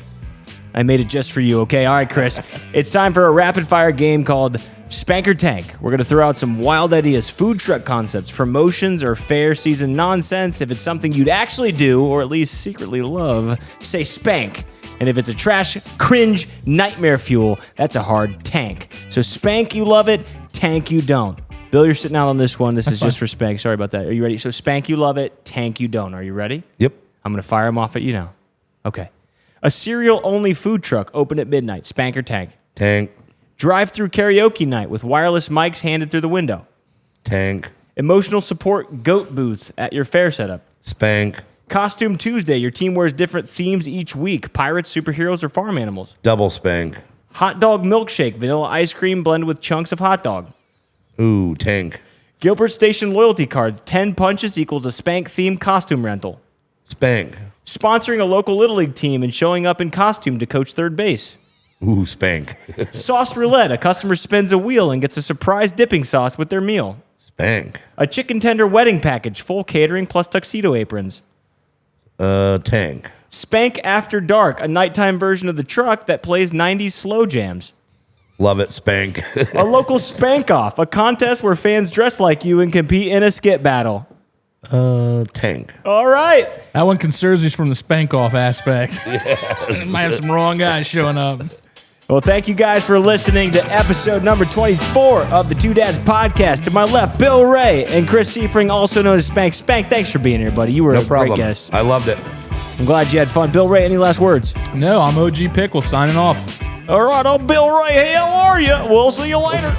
I made it just for you, okay? All right, Chris. It's time for a rapid-fire game called Spank or Tank. We're going to throw out some wild ideas, food truck concepts, promotions, or fair season nonsense. If it's something you'd actually do, or at least secretly love, say spank. And if it's a trash, cringe, nightmare fuel, that's a hard tank. So spank, you love it. Tank, you don't. Bill, you're sitting out on this one. This is just for spank. Sorry about that. Are you ready? So spank, you love it. Tank, you don't. Are you ready? Yep. I'm going to fire them off at you now. Okay. A cereal-only food truck open at midnight. Spank or tank? Tank. Drive-through karaoke night with wireless mics handed through the window. Tank. Emotional support goat booth at your fair setup. Spank. Costume Tuesday. Your team wears different themes each week. Pirates, superheroes, or farm animals. Double spank. Hot dog milkshake. Vanilla ice cream blended with chunks of hot dog. Ooh, tank. Gilbert Station loyalty cards. 10 punches equals a Spank-themed costume rental. Spank. Sponsoring a local Little League team and showing up in costume to coach third base. Ooh, spank. Sauce roulette. A customer spins a wheel and gets a surprise dipping sauce with their meal. Spank. A chicken tender wedding package. Full catering plus tuxedo aprons. Tank. Spank After Dark. A nighttime version of the truck that plays 90s slow jams. Love it, spank. A local Spank Off. A contest where fans dress like you and compete in a skit battle. Tank. All right. That one concerns me from the spank off aspect. Yeah. Might have some wrong guys showing up. Well, thank you guys for listening to episode number 24 of the Two Dads podcast. To my left, Bill Ray and Chris Siefring, also known as Spank. Spank, thanks for being here, buddy. You were No a problem. great guest. I loved it. I'm glad you had fun. Bill Ray, any last words? No, I'm OG Pickle signing off. All right, I'm Bill Ray. Hey, how are you? We'll see you later.